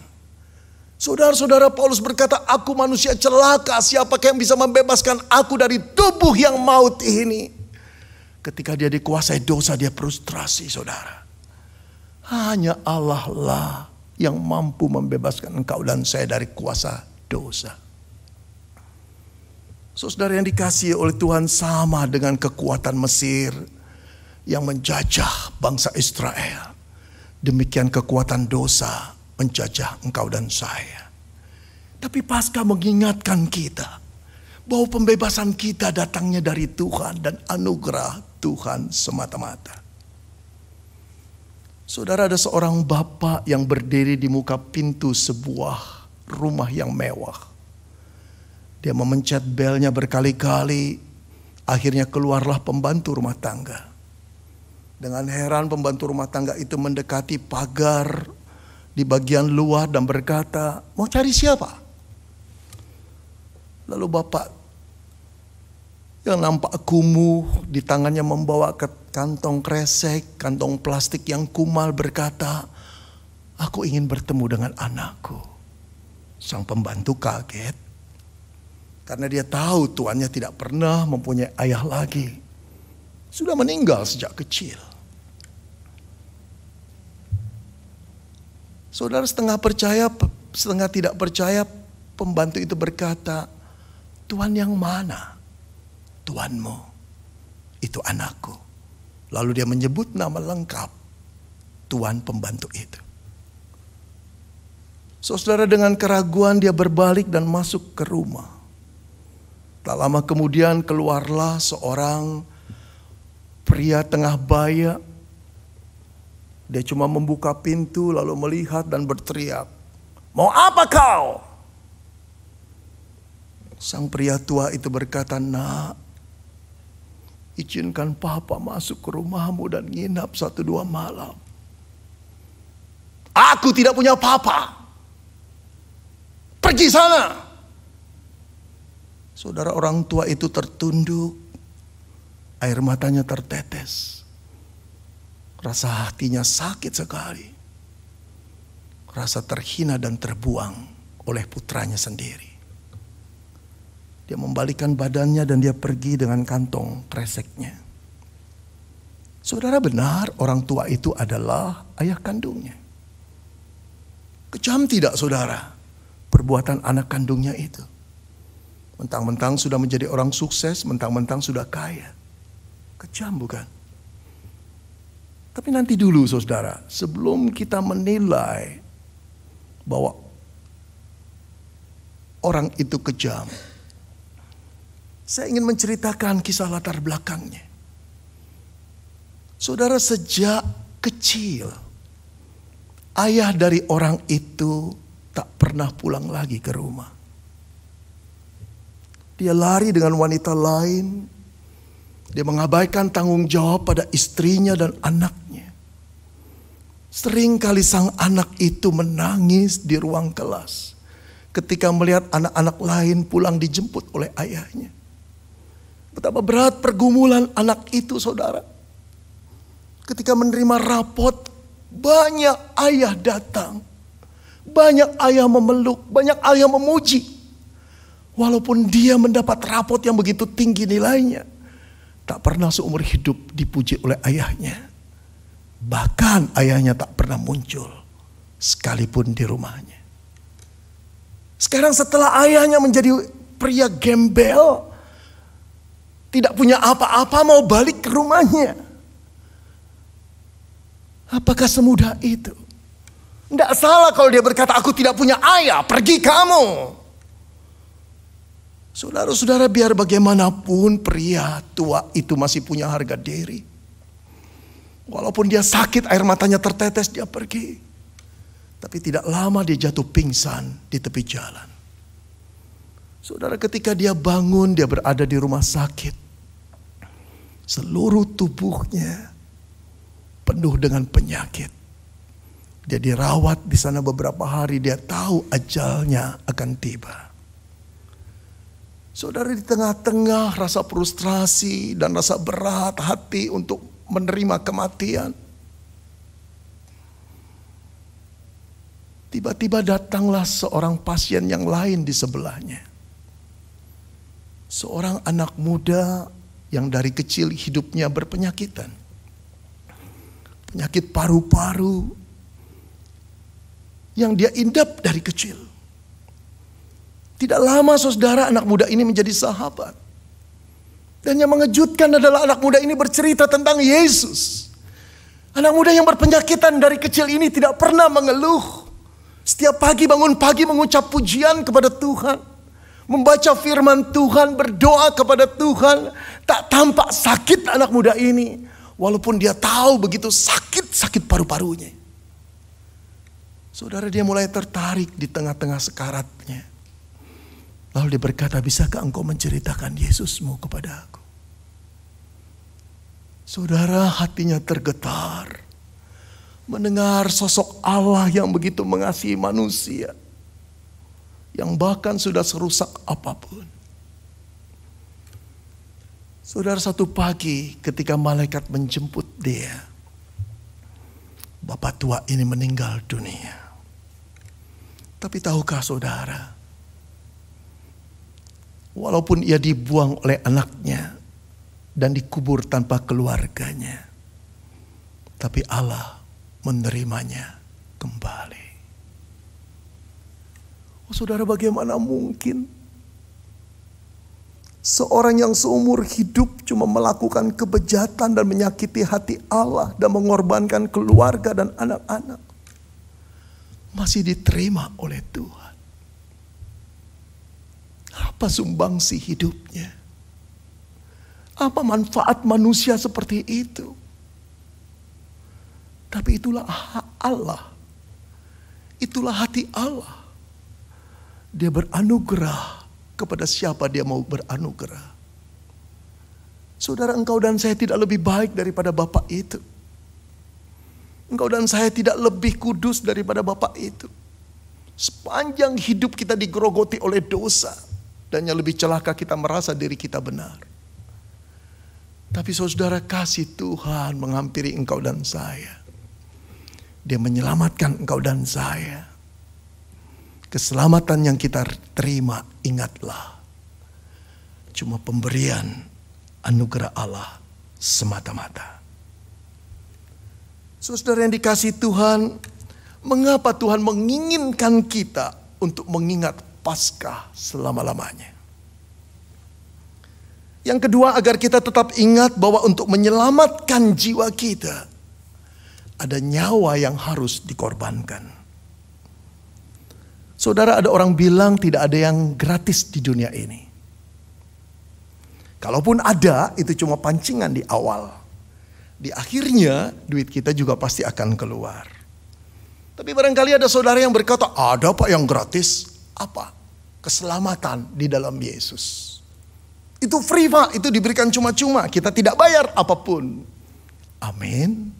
D: Saudara-saudara, Paulus berkata, aku manusia celaka, siapakah yang bisa membebaskan aku dari tubuh yang maut ini? Ketika dia dikuasai dosa, dia frustrasi, saudara. Hanya Allah lah yang mampu membebaskan engkau dan saya dari kuasa dosa. Saudara yang dikasihi oleh Tuhan, sama dengan kekuatan Mesir yang menjajah bangsa Israel. Demikian kekuatan dosa menjajah engkau dan saya. Tapi Paskah mengingatkan kita bahwa pembebasan kita datangnya dari Tuhan dan anugerah Tuhan semata-mata. Saudara, ada seorang bapak yang berdiri di muka pintu sebuah rumah yang mewah. Dia memencet belnya berkali-kali, akhirnya keluarlah pembantu rumah tangga. Dengan heran pembantu rumah tangga itu mendekati pagar di bagian luar dan berkata, mau cari siapa? Lalu bapak yang nampak kumuh di tangannya membawa ke kantong kresek, kantong plastik yang kumal berkata, aku ingin bertemu dengan anakku. Sang pembantu kaget karena dia tahu tuannya tidak pernah mempunyai ayah lagi. Sudah meninggal sejak kecil. Saudara, setengah percaya, setengah tidak percaya, pembantu itu berkata, Tuhan yang mana? Tuanmu, itu anakku. Lalu dia menyebut nama lengkap tuan pembantu itu. Saudara, dengan keraguan dia berbalik dan masuk ke rumah. Tak lama kemudian keluarlah seorang pria tengah baya. Dia cuma membuka pintu lalu melihat dan berteriak, mau apa kau? Sang pria tua itu berkata, nak, izinkan papa masuk ke rumahmu dan nginap 1-2 malam. Aku tidak punya papa. Pergi sana. Saudara, orang tua itu tertunduk, air matanya tertetes. Rasa hatinya sakit sekali. Rasa terhina dan terbuang oleh putranya sendiri. Dia membalikkan badannya dan dia pergi dengan kantong kreseknya. Saudara, benar orang tua itu adalah ayah kandungnya. Kejam tidak, saudara, perbuatan anak kandungnya itu? Mentang-mentang sudah menjadi orang sukses, mentang-mentang sudah kaya. Kejam bukan? Tapi nanti dulu, saudara, sebelum kita menilai bahwa orang itu kejam, saya ingin menceritakan kisah latar belakangnya. Saudara, sejak kecil, ayah dari orang itu tak pernah pulang lagi ke rumah. Dia lari dengan wanita lain. Dia mengabaikan tanggung jawab pada istrinya dan anaknya. Sering kali sang anak itu menangis di ruang kelas ketika melihat anak-anak lain pulang dijemput oleh ayahnya. Betapa berat pergumulan anak itu, saudara. Ketika menerima rapot, banyak ayah datang. Banyak ayah memeluk, banyak ayah memuji. Walaupun dia mendapat rapot yang begitu tinggi nilainya, tak pernah seumur hidup dipuji oleh ayahnya. Bahkan ayahnya tak pernah muncul sekalipun di rumahnya. Sekarang setelah ayahnya menjadi pria gembel, tidak punya apa-apa, mau balik ke rumahnya. Apakah semudah itu? Tidak salah kalau dia berkata, aku tidak punya ayah, pergi kamu. Saudara-saudara, biar bagaimanapun pria tua itu masih punya harga diri. Walaupun dia sakit, air matanya tertetes, dia pergi. Tapi tidak lama dia jatuh pingsan di tepi jalan. Saudara, ketika dia bangun, dia berada di rumah sakit. Seluruh tubuhnya penuh dengan penyakit. Dia dirawat di sana beberapa hari, dia tahu ajalnya akan tiba. Saudara, di tengah-tengah rasa frustrasi dan rasa berat hati untuk menerima kematian, tiba-tiba datanglah seorang pasien yang lain di sebelahnya. Seorang anak muda yang dari kecil hidupnya berpenyakitan. Penyakit paru-paru yang dia indap dari kecil. Tidak lama saudara, anak muda ini menjadi sahabat. Dan yang mengejutkan adalah anak muda ini bercerita tentang Yesus. Anak muda yang berpenyakitan dari kecil ini tidak pernah mengeluh. Setiap pagi bangun pagi mengucap pujian kepada Tuhan. Membaca firman Tuhan, berdoa kepada Tuhan. Tak tampak sakit anak muda ini. Walaupun dia tahu begitu sakit paru-parunya. Saudara, dia mulai tertarik di tengah-tengah sekaratnya. Lalu dia berkata, bisakah engkau menceritakan Yesusmu kepada aku? Saudara, hatinya tergetar. Mendengar sosok Allah yang begitu mengasihi manusia. Yang bahkan sudah serusak apapun. Saudara, satu pagi ketika malaikat menjemput dia, bapak tua ini meninggal dunia. Tapi tahukah saudara, walaupun ia dibuang oleh anaknya dan dikubur tanpa keluarganya, tapi Allah menerimanya kembali. Oh, saudara, bagaimana mungkin seorang yang seumur hidup cuma melakukan kebejatan dan menyakiti hati Allah dan mengorbankan keluarga dan anak-anak masih diterima oleh Tuhan? Apa sumbangsi hidupnya? Apa manfaat manusia seperti itu? Tapi itulah hak Allah. Itulah hati Allah. Dia beranugerah kepada siapa dia mau beranugerah. Saudara, engkau dan saya tidak lebih baik daripada Bapak itu. Engkau dan saya tidak lebih kudus daripada Bapak itu. Sepanjang hidup kita digerogoti oleh dosa. Dan yang lebih celaka, kita merasa diri kita benar. Tapi saudara, kasih Tuhan menghampiri engkau dan saya. Dia menyelamatkan engkau dan saya. Keselamatan yang kita terima, ingatlah, cuma pemberian anugerah Allah semata-mata. Saudara yang dikasihi Tuhan, mengapa Tuhan menginginkan kita untuk mengingat Paskah selama-lamanya? Yang kedua, agar kita tetap ingat bahwa untuk menyelamatkan jiwa kita, ada nyawa yang harus dikorbankan. Saudara, ada orang bilang tidak ada yang gratis di dunia ini. Kalaupun ada, itu cuma pancingan di awal. Di akhirnya, duit kita juga pasti akan keluar. Tapi barangkali ada saudara yang berkata, ada Pak yang gratis. Apa? Keselamatan di dalam Yesus. Itu free Pak, itu diberikan cuma-cuma. Kita tidak bayar apapun. Amin.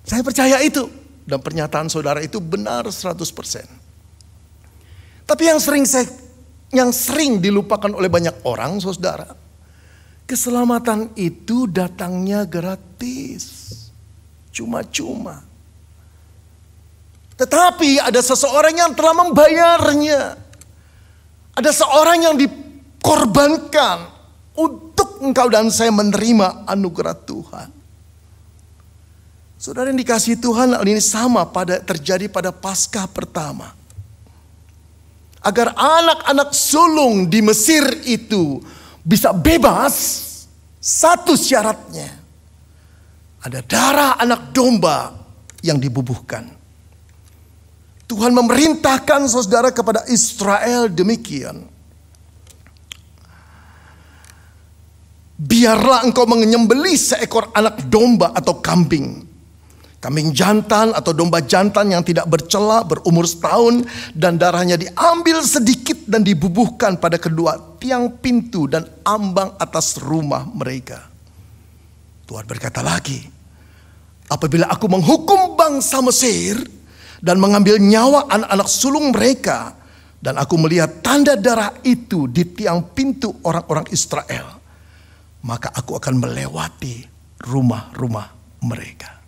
D: Saya percaya itu. Dan pernyataan saudara itu benar 100%. Tapi yang sering dilupakan oleh banyak orang, saudara, keselamatan itu datangnya gratis, cuma-cuma. Tetapi ada seseorang yang telah membayarnya. Ada seorang yang dikorbankan untuk engkau dan saya menerima anugerah Tuhan. Saudara yang dikasihi Tuhan, hal ini sama terjadi pada Paskah pertama. Agar anak-anak sulung di Mesir itu bisa bebas, satu syaratnya. Ada darah anak domba yang dibubuhkan. Tuhan memerintahkan saudara kepada Israel demikian. Biarlah engkau menyembelih seekor anak domba atau kambing. Kambing jantan atau domba jantan yang tidak bercela berumur setahun dan darahnya diambil sedikit dan dibubuhkan pada kedua tiang pintu dan ambang atas rumah mereka. Tuhan berkata lagi, apabila aku menghukum bangsa Mesir dan mengambil nyawa anak-anak sulung mereka, dan aku melihat tanda darah itu di tiang pintu orang-orang Israel, maka aku akan melewati rumah-rumah mereka.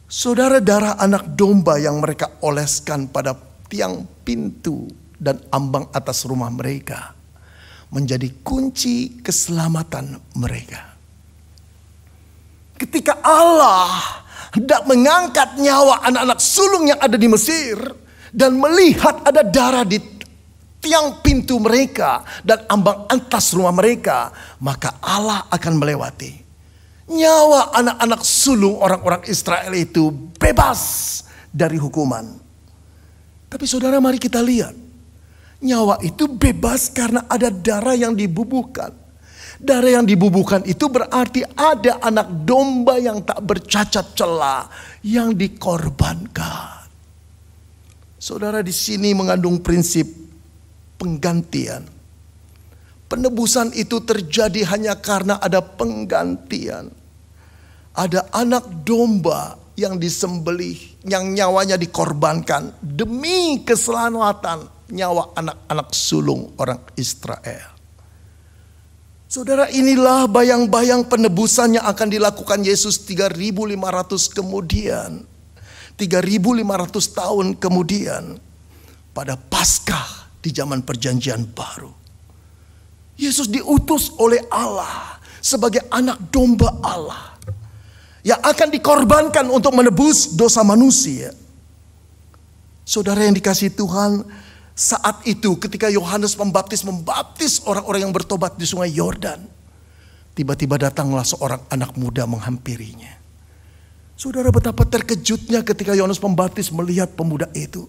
D: Saudara, darah anak domba yang mereka oleskan pada tiang pintu dan ambang atas rumah mereka menjadi kunci keselamatan mereka. Ketika Allah hendak mengangkat nyawa anak-anak sulung yang ada di Mesir dan melihat ada darah di tiang pintu mereka dan ambang atas rumah mereka, maka Allah akan melewati. Nyawa anak-anak sulung orang-orang Israel itu bebas dari hukuman. Tapi saudara, mari kita lihat. Nyawa itu bebas karena ada darah yang dibubuhkan. Darah yang dibubuhkan itu berarti ada anak domba yang tak bercacat celah yang dikorbankan. Saudara, di sini mengandung prinsip penggantian. Penebusan itu terjadi hanya karena ada penggantian. Ada anak domba yang disembelih, yang nyawanya dikorbankan demi keselamatan nyawa anak-anak sulung orang Israel. Saudara, inilah bayang-bayang penebusan yang akan dilakukan Yesus 3.500 kemudian. 3.500 tahun kemudian pada Paskah di zaman Perjanjian Baru. Yesus diutus oleh Allah sebagai anak domba Allah yang akan dikorbankan untuk menebus dosa manusia. Saudara yang dikasihi Tuhan, saat itu ketika Yohanes membaptis orang-orang yang bertobat di sungai Yordan, tiba-tiba datanglah seorang anak muda menghampirinya. Saudara, betapa terkejutnya ketika Yohanes Pembaptis melihat pemuda itu.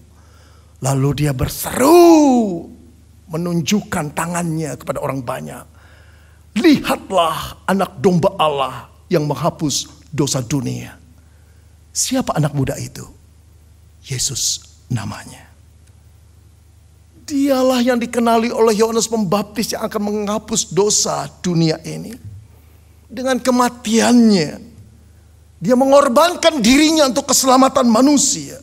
D: Lalu dia berseru, menunjukkan tangannya kepada orang banyak. Lihatlah anak domba Allah yang menghapus dosa dunia. Siapa anak muda itu? Yesus namanya. Dialah yang dikenali oleh Yohanes Pembaptis yang akan menghapus dosa dunia ini. Dengan kematiannya, dia mengorbankan dirinya untuk keselamatan manusia.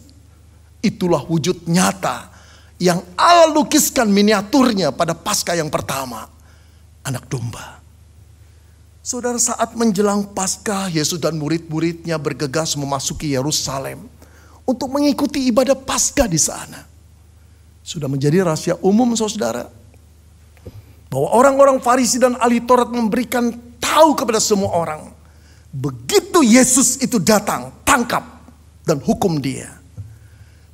D: Itulah wujud nyata yang Allah lukiskan miniaturnya pada Paskah yang pertama, anak domba. Saudara, saat menjelang Paskah, Yesus dan murid-muridnya bergegas memasuki Yerusalem untuk mengikuti ibadah Paskah di sana. Sudah menjadi rahasia umum, saudara, bahwa orang-orang Farisi dan ahli Taurat memberikan tahu kepada semua orang, begitu Yesus itu datang, tangkap dan hukum dia.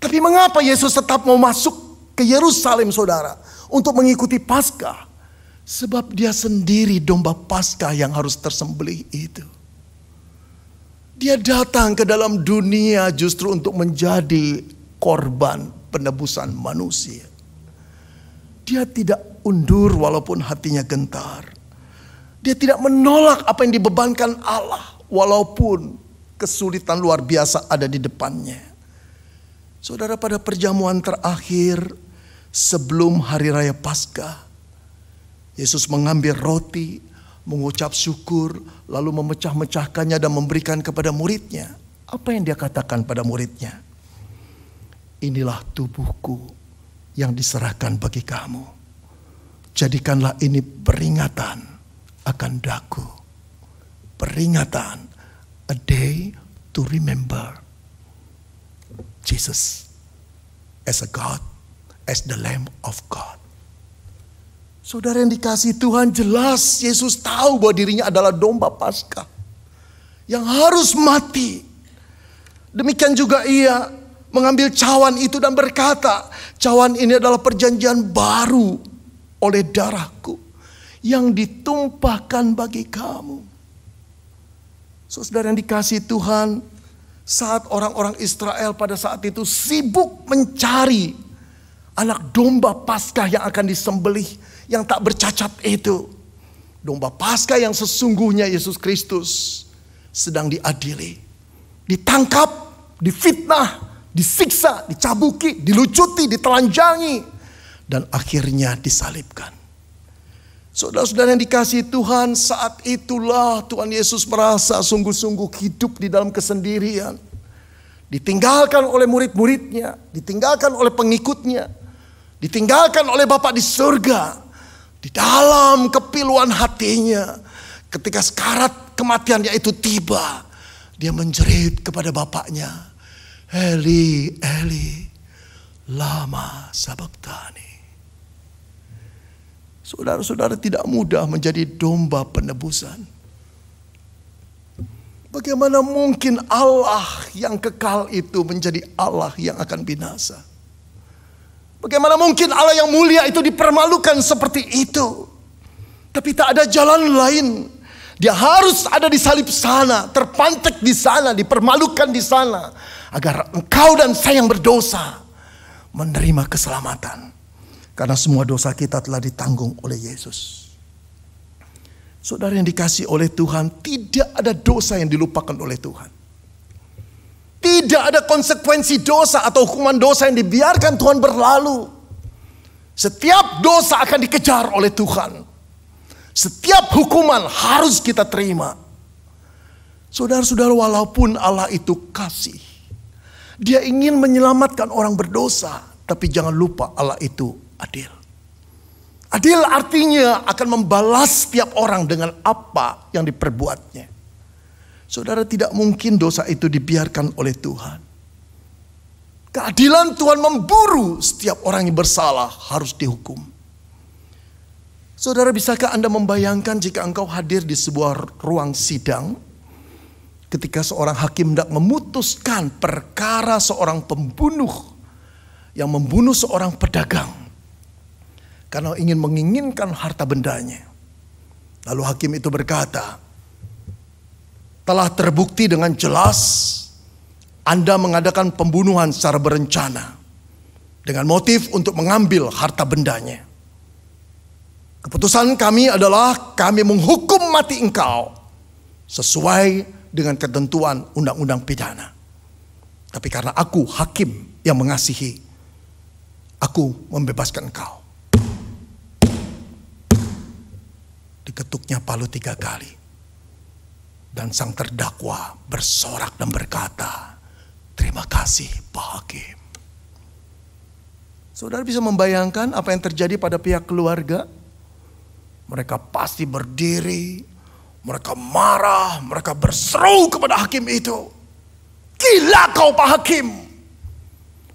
D: Tapi mengapa Yesus tetap mau masuk ke Yerusalem, saudara, untuk mengikuti Paskah? Sebab dia sendiri domba Paskah yang harus tersembelih itu. Dia datang ke dalam dunia justru untuk menjadi korban penebusan manusia. Dia tidak undur walaupun hatinya gentar. Dia tidak menolak apa yang dibebankan Allah walaupun kesulitan luar biasa ada di depannya. Saudara, pada perjamuan terakhir sebelum hari raya Paskah, Yesus mengambil roti, mengucap syukur, lalu memecah-mecahkannya dan memberikan kepada muridnya. Apa yang dia katakan pada muridnya? Inilah tubuhku yang diserahkan bagi kamu. Jadikanlah ini peringatan akan daku. Peringatan, a day to remember Jesus as a God, as the Lamb of God. Saudara yang dikasihi Tuhan, jelas Yesus tahu bahwa dirinya adalah domba Paskah yang harus mati. Demikian juga ia mengambil cawan itu dan berkata, cawan ini adalah perjanjian baru oleh darahku yang ditumpahkan bagi kamu. Saudara yang dikasihi Tuhan, saat orang-orang Israel pada saat itu sibuk mencari anak domba Paskah yang akan disembelih, yang tak bercacat itu, domba Paskah yang sesungguhnya Yesus Kristus sedang diadili. ditangkap, difitnah, disiksa, dicabuki, dilucuti, ditelanjangi, dan akhirnya disalibkan. Saudara-saudara yang dikasihi Tuhan, saat itulah Tuhan Yesus merasa sungguh-sungguh hidup di dalam kesendirian. Ditinggalkan oleh murid-muridnya, ditinggalkan oleh pengikutnya, ditinggalkan oleh Bapa di surga. Di dalam kepiluan hatinya, ketika sekarat kematiannya itu tiba, dia menjerit kepada Bapaknya, Eli, Eli, lama sabachthani. Saudara-saudara, tidak mudah menjadi domba penebusan. Bagaimana mungkin Allah yang kekal itu menjadi Allah yang akan binasa? Bagaimana mungkin Allah yang mulia itu dipermalukan seperti itu? Tapi tak ada jalan lain. Dia harus ada di salib sana, terpantek di sana, dipermalukan di sana, agar engkau dan saya yang berdosa menerima keselamatan. Karena semua dosa kita telah ditanggung oleh Yesus. Saudara yang dikasihi oleh Tuhan, tidak ada dosa yang dilupakan oleh Tuhan. Tidak ada konsekuensi dosa atau hukuman dosa yang dibiarkan Tuhan berlalu. Setiap dosa akan dikejar oleh Tuhan. Setiap hukuman harus kita terima. Saudara-saudara, walaupun Allah itu kasih, Dia ingin menyelamatkan orang berdosa, tapi jangan lupa Allah itu adil. Adil artinya akan membalas setiap orang dengan apa yang diperbuatnya. Saudara, tidak mungkin dosa itu dibiarkan oleh Tuhan. Keadilan Tuhan memburu setiap orang yang bersalah harus dihukum. Saudara, bisakah Anda membayangkan jika engkau hadir di sebuah ruang sidang, ketika seorang hakim hendak memutuskan perkara seorang pembunuh yang membunuh seorang pedagang karena menginginkan harta bendanya. Lalu hakim itu berkata, telah terbukti dengan jelas Anda mengadakan pembunuhan secara berencana dengan motif untuk mengambil harta bendanya. Keputusan kami adalah kami menghukum mati engkau sesuai dengan ketentuan undang-undang pidana. Tapi karena aku hakim yang mengasihi, aku membebaskan engkau. Diketuknya palu 3 kali. Dan sang terdakwa bersorak dan berkata, terima kasih Pak Hakim. Saudara bisa membayangkan apa yang terjadi pada pihak keluarga? Mereka pasti berdiri, mereka marah, mereka berseru kepada hakim itu. Gila kau Pak Hakim.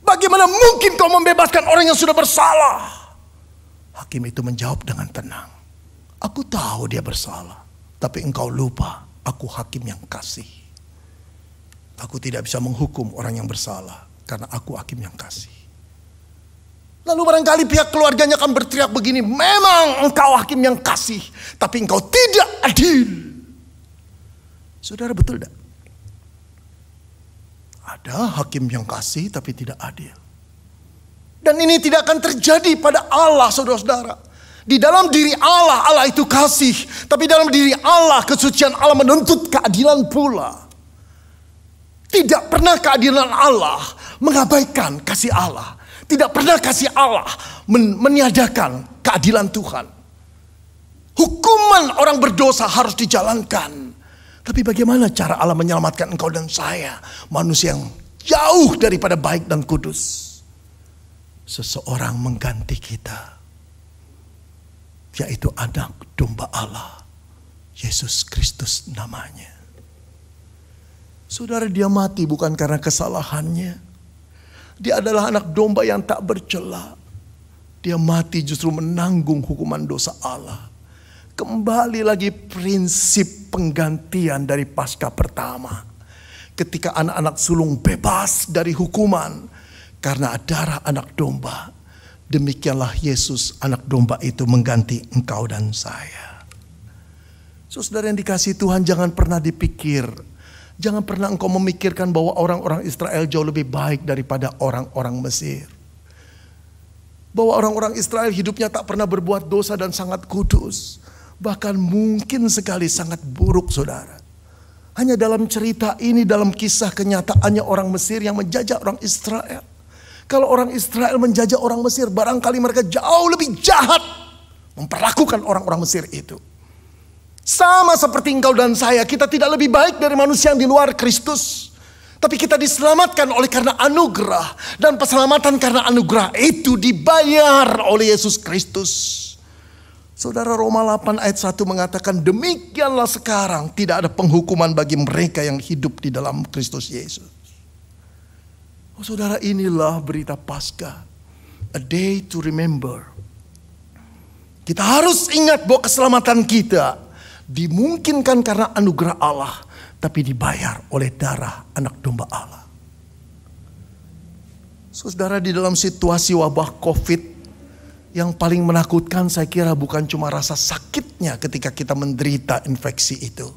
D: Bagaimana mungkin kau membebaskan orang yang sudah bersalah? Hakim itu menjawab dengan tenang. Aku tahu dia bersalah, tapi engkau lupa aku hakim yang kasih. Aku tidak bisa menghukum orang yang bersalah karena aku hakim yang kasih. Lalu barangkali pihak keluarganya akan berteriak begini, memang engkau hakim yang kasih, tapi engkau tidak adil. Saudara, betul tidak? Ada hakim yang kasih tapi tidak adil. Dan ini tidak akan terjadi pada Allah, saudara-saudara. Di dalam diri Allah, Allah itu kasih. Tapi dalam diri Allah, kesucian Allah menuntut keadilan pula. Tidak pernah keadilan Allah mengabaikan kasih Allah. Tidak pernah kasih Allah meniadakan keadilan Tuhan. Hukuman orang berdosa harus dijalankan. Tapi bagaimana cara Allah menyelamatkan engkau dan saya, manusia yang jauh daripada baik dan kudus? Seseorang mengganti kita, yaitu anak domba Allah, Yesus Kristus namanya. Saudara, dia mati bukan karena kesalahannya. Dia adalah anak domba yang tak bercela. Dia mati justru menanggung hukuman dosa Allah. Kembali lagi prinsip penggantian dari Paskah pertama. Ketika anak-anak sulung bebas dari hukuman karena darah anak domba. Demikianlah Yesus anak domba itu mengganti engkau dan saya. Saudara yang dikasihi Tuhan, jangan pernah dipikir, jangan pernah engkau memikirkan bahwa orang-orang Israel jauh lebih baik daripada orang-orang Mesir. Bahwa orang-orang Israel hidupnya tak pernah berbuat dosa dan sangat kudus. Bahkan mungkin sekali sangat buruk, saudara. Hanya dalam cerita ini, dalam kisah kenyataannya orang Mesir yang menjajah orang Israel. Kalau orang Israel menjajah orang Mesir, barangkali mereka jauh lebih jahat memperlakukan orang-orang Mesir itu. Sama seperti engkau dan saya, kita tidak lebih baik dari manusia yang di luar Kristus. Tapi kita diselamatkan oleh karena anugerah. Dan keselamatan karena anugerah itu dibayar oleh Yesus Kristus. Saudara, Roma 8 ayat 1 mengatakan, demikianlah sekarang tidak ada penghukuman bagi mereka yang hidup di dalam Kristus Yesus. Oh saudara, inilah berita Paskah. A day to remember. Kita harus ingat bahwa keselamatan kita dimungkinkan karena anugerah Allah, tapi dibayar oleh darah anak domba Allah. Saudara, di dalam situasi wabah COVID, yang paling menakutkan saya kira bukan cuma rasa sakitnya ketika kita menderita infeksi itu,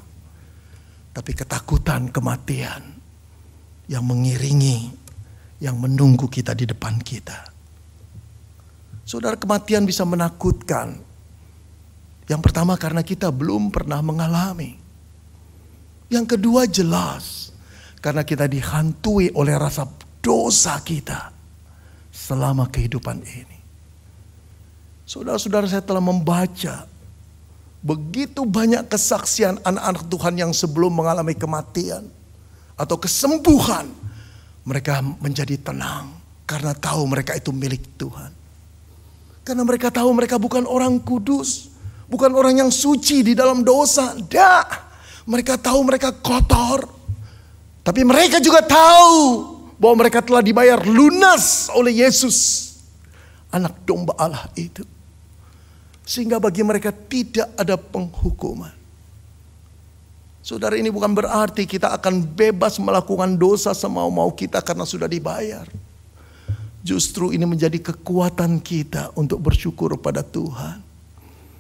D: tapi ketakutan kematian yang mengiringi, yang menunggu kita di depan kita. Saudara, kematian bisa menakutkan. Yang pertama karena kita belum pernah mengalami. Yang kedua jelas karena kita dihantui oleh rasa dosa kita selama kehidupan ini. Saudara-saudara, saya telah membaca begitu banyak kesaksian anak-anak Tuhan yang sebelum mengalami kematian atau kesembuhan, mereka menjadi tenang karena tahu mereka itu milik Tuhan. Karena mereka tahu mereka bukan orang kudus, bukan orang yang suci di dalam dosa. Mereka tahu mereka kotor, tapi mereka juga tahu bahwa mereka telah dibayar lunas oleh Yesus, anak domba Allah itu. Sehingga bagi mereka tidak ada penghukuman. Saudara, ini bukan berarti kita akan bebas melakukan dosa semau-mau kita karena sudah dibayar. Justru ini menjadi kekuatan kita untuk bersyukur pada Tuhan.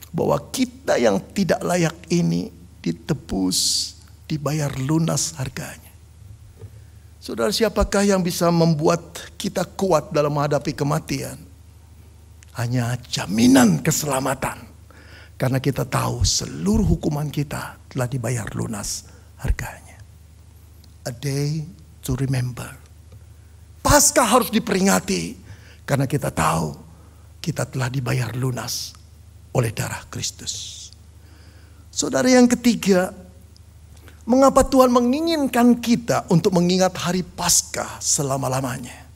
D: Bahwa kita yang tidak layak ini ditebus, dibayar lunas harganya. Saudara, siapakah yang bisa membuat kita kuat dalam menghadapi kematian? Hanya jaminan keselamatan. Karena kita tahu seluruh hukuman kita telah dibayar lunas harganya. A day to remember. Paskah harus diperingati. Karena kita tahu kita telah dibayar lunas oleh darah Kristus. Saudara, yang ketiga, mengapa Tuhan menginginkan kita untuk mengingat hari Paskah selama-lamanya?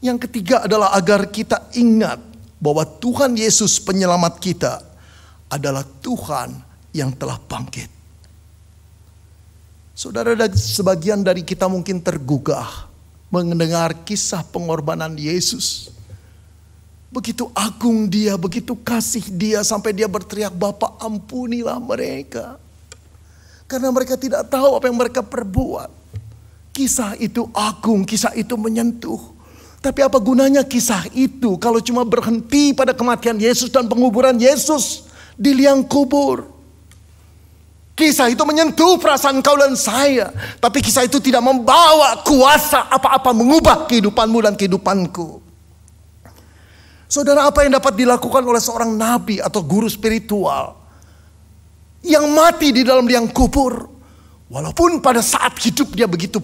D: Yang ketiga adalah agar kita ingat bahwa Tuhan Yesus penyelamat kita adalah Tuhan yang telah bangkit. Saudara, sebagian dari kita mungkin tergugah mendengar kisah pengorbanan Yesus. Begitu agung dia, begitu kasih dia sampai dia berteriak, Bapa ampunilah mereka. Karena mereka tidak tahu apa yang mereka perbuat. Kisah itu agung, kisah itu menyentuh. Tapi apa gunanya kisah itu kalau cuma berhenti pada kematian Yesus dan penguburan Yesus di liang kubur? Kisah itu menyentuh perasaan kau dan saya. Tapi kisah itu tidak membawa kuasa apa-apa mengubah kehidupanmu dan kehidupanku. Saudara, apa yang dapat dilakukan oleh seorang nabi atau guru spiritual yang mati di dalam liang kubur? Walaupun pada saat hidup dia begitu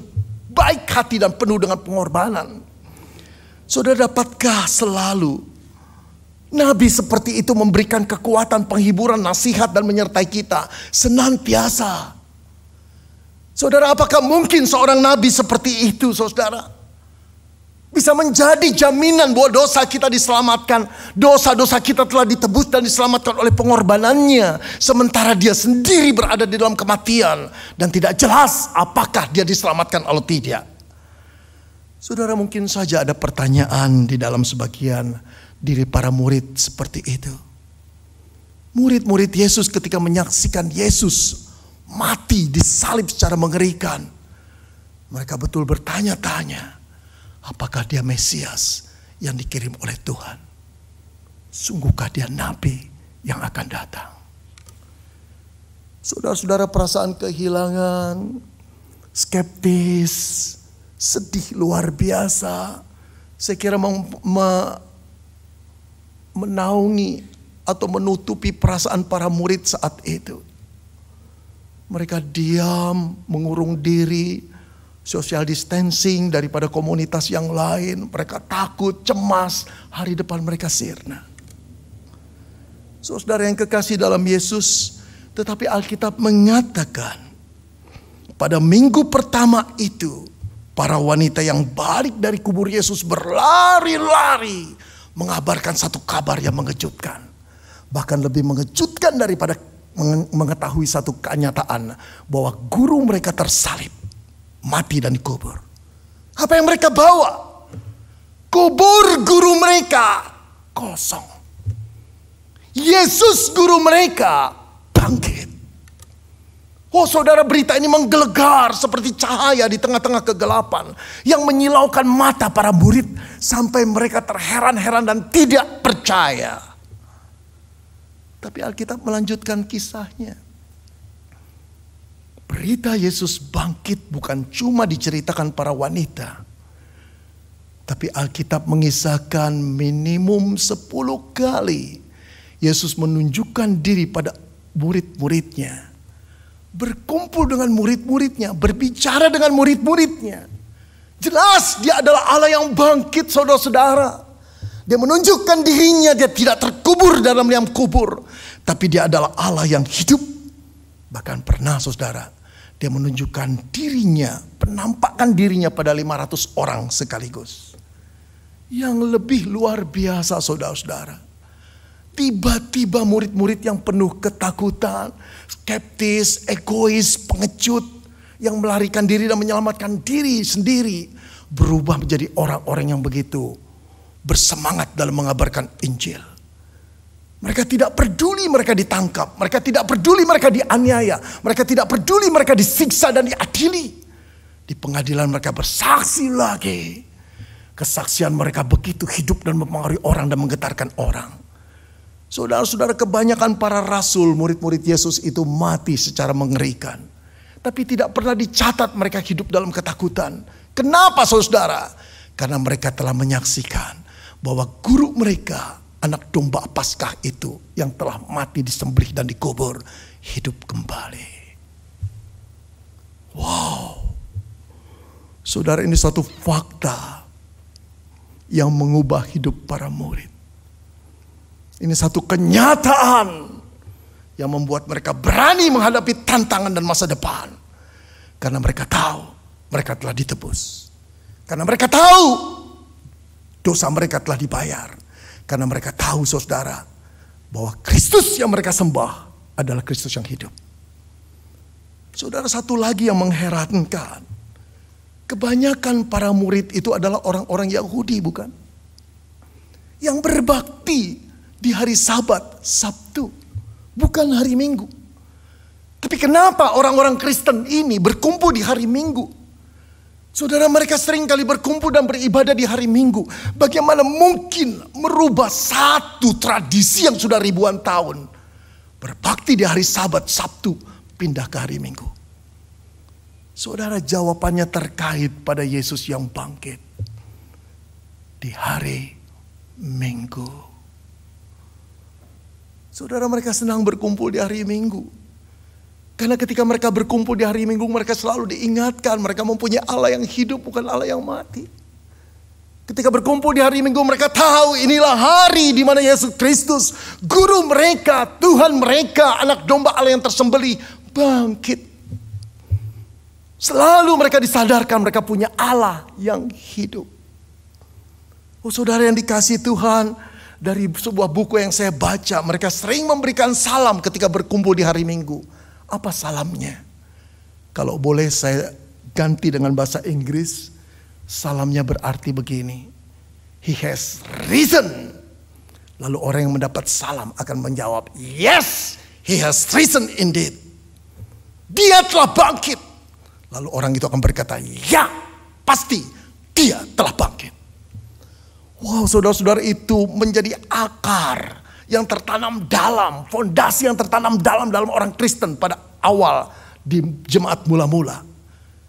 D: baik hati dan penuh dengan pengorbanan. Saudara, dapatkah selalu nabi seperti itu memberikan kekuatan, penghiburan, nasihat dan menyertai kita senantiasa? Saudara, apakah mungkin seorang nabi seperti itu, saudara, bisa menjadi jaminan bahwa dosa kita diselamatkan, dosa-dosa kita telah ditebus dan diselamatkan oleh pengorbanannya, sementara dia sendiri berada di dalam kematian dan tidak jelas apakah dia diselamatkan atau tidak? Saudara, mungkin saja ada pertanyaan di dalam sebagian diri para murid seperti itu. Murid-murid Yesus ketika menyaksikan Yesus mati disalib secara mengerikan, mereka betul bertanya-tanya, apakah dia Mesias yang dikirim oleh Tuhan? Sungguhkah dia nabi yang akan datang? Saudara-saudara, perasaan kehilangan, skeptis, sedih luar biasa, saya kira menaungi atau menutupi perasaan para murid saat itu. Mereka diam, mengurung diri, social distancing daripada komunitas yang lain. Mereka takut, cemas, hari depan mereka sirna. Saudara yang kekasih dalam Yesus, tetapi Alkitab mengatakan pada minggu pertama itu, para wanita yang balik dari kubur Yesus berlari-lari mengabarkan satu kabar yang mengejutkan. Bahkan lebih mengejutkan daripada mengetahui satu kenyataan bahwa guru mereka tersalib, mati dan dikubur. Apa yang mereka bawa? Kubur guru mereka kosong. Yesus guru mereka bangkit. Oh saudara, berita ini menggelegar seperti cahaya di tengah-tengah kegelapan yang menyilaukan mata para murid sampai mereka terheran-heran dan tidak percaya. Tapi Alkitab melanjutkan kisahnya. Berita Yesus bangkit bukan cuma diceritakan para wanita. Tapi Alkitab mengisahkan minimum 10 kali Yesus menunjukkan diri pada murid-muridnya. Berkumpul dengan murid-muridnya, berbicara dengan murid-muridnya. Jelas dia adalah Allah yang bangkit, saudara-saudara. Dia menunjukkan dirinya, dia tidak terkubur dalam liang kubur. Tapi dia adalah Allah yang hidup. Bahkan pernah saudara, dia menunjukkan dirinya, penampakan dirinya pada 500 orang sekaligus. Yang lebih luar biasa saudara-saudara. Tiba-tiba murid-murid yang penuh ketakutan, skeptis, egois, pengecut, yang melarikan diri dan menyelamatkan diri sendiri, berubah menjadi orang-orang yang begitu bersemangat dalam mengabarkan Injil. Mereka tidak peduli mereka ditangkap, mereka tidak peduli mereka dianiaya, mereka tidak peduli mereka disiksa dan diadili. Di pengadilan mereka bersaksi lagi. Kesaksian mereka begitu hidup dan mempengaruhi orang dan menggetarkan orang. Saudara-saudara, kebanyakan para rasul, murid-murid Yesus itu mati secara mengerikan. Tapi tidak pernah dicatat mereka hidup dalam ketakutan. Kenapa saudara? Karena mereka telah menyaksikan bahwa guru mereka, anak domba Paskah itu yang telah mati disembelih dan dikubur, hidup kembali. Wow. Saudara, ini satu fakta yang mengubah hidup para murid. Ini satu kenyataan yang membuat mereka berani menghadapi tantangan dan masa depan. Karena mereka tahu mereka telah ditebus. Karena mereka tahu dosa mereka telah dibayar. Karena mereka tahu saudara, bahwa Kristus yang mereka sembah adalah Kristus yang hidup. Saudara, satu lagi yang mengherankan. Kebanyakan para murid itu adalah orang-orang Yahudi, bukan? Yang berbakti di hari Sabat, Sabtu, bukan hari Minggu. Tapi kenapa orang-orang Kristen ini berkumpul di hari Minggu? Saudara, mereka sering kali berkumpul dan beribadah di hari Minggu. Bagaimana mungkin merubah satu tradisi yang sudah ribuan tahun? Berbakti di hari Sabat, Sabtu, pindah ke hari Minggu. Saudara, jawabannya terkait pada Yesus yang bangkit di hari Minggu. Saudara, mereka senang berkumpul di hari Minggu. Karena ketika mereka berkumpul di hari Minggu, mereka selalu diingatkan mereka mempunyai Allah yang hidup, bukan Allah yang mati. Ketika berkumpul di hari Minggu, mereka tahu inilah hari di mana Yesus Kristus, guru mereka, Tuhan mereka, anak domba Allah yang tersembelih, bangkit. Selalu mereka disadarkan mereka punya Allah yang hidup. Oh saudara yang dikasihi Tuhan, dari sebuah buku yang saya baca, mereka sering memberikan salam ketika berkumpul di hari Minggu. Apa salamnya? Kalau boleh saya ganti dengan bahasa Inggris, salamnya berarti begini: He has risen. Lalu orang yang mendapat salam akan menjawab, yes, He has risen indeed. Dia telah bangkit. Lalu orang itu akan berkata, ya, pasti dia telah bangkit. Wow, saudara-saudara, itu menjadi akar yang tertanam dalam, fondasi yang tertanam dalam orang Kristen pada awal di jemaat mula-mula.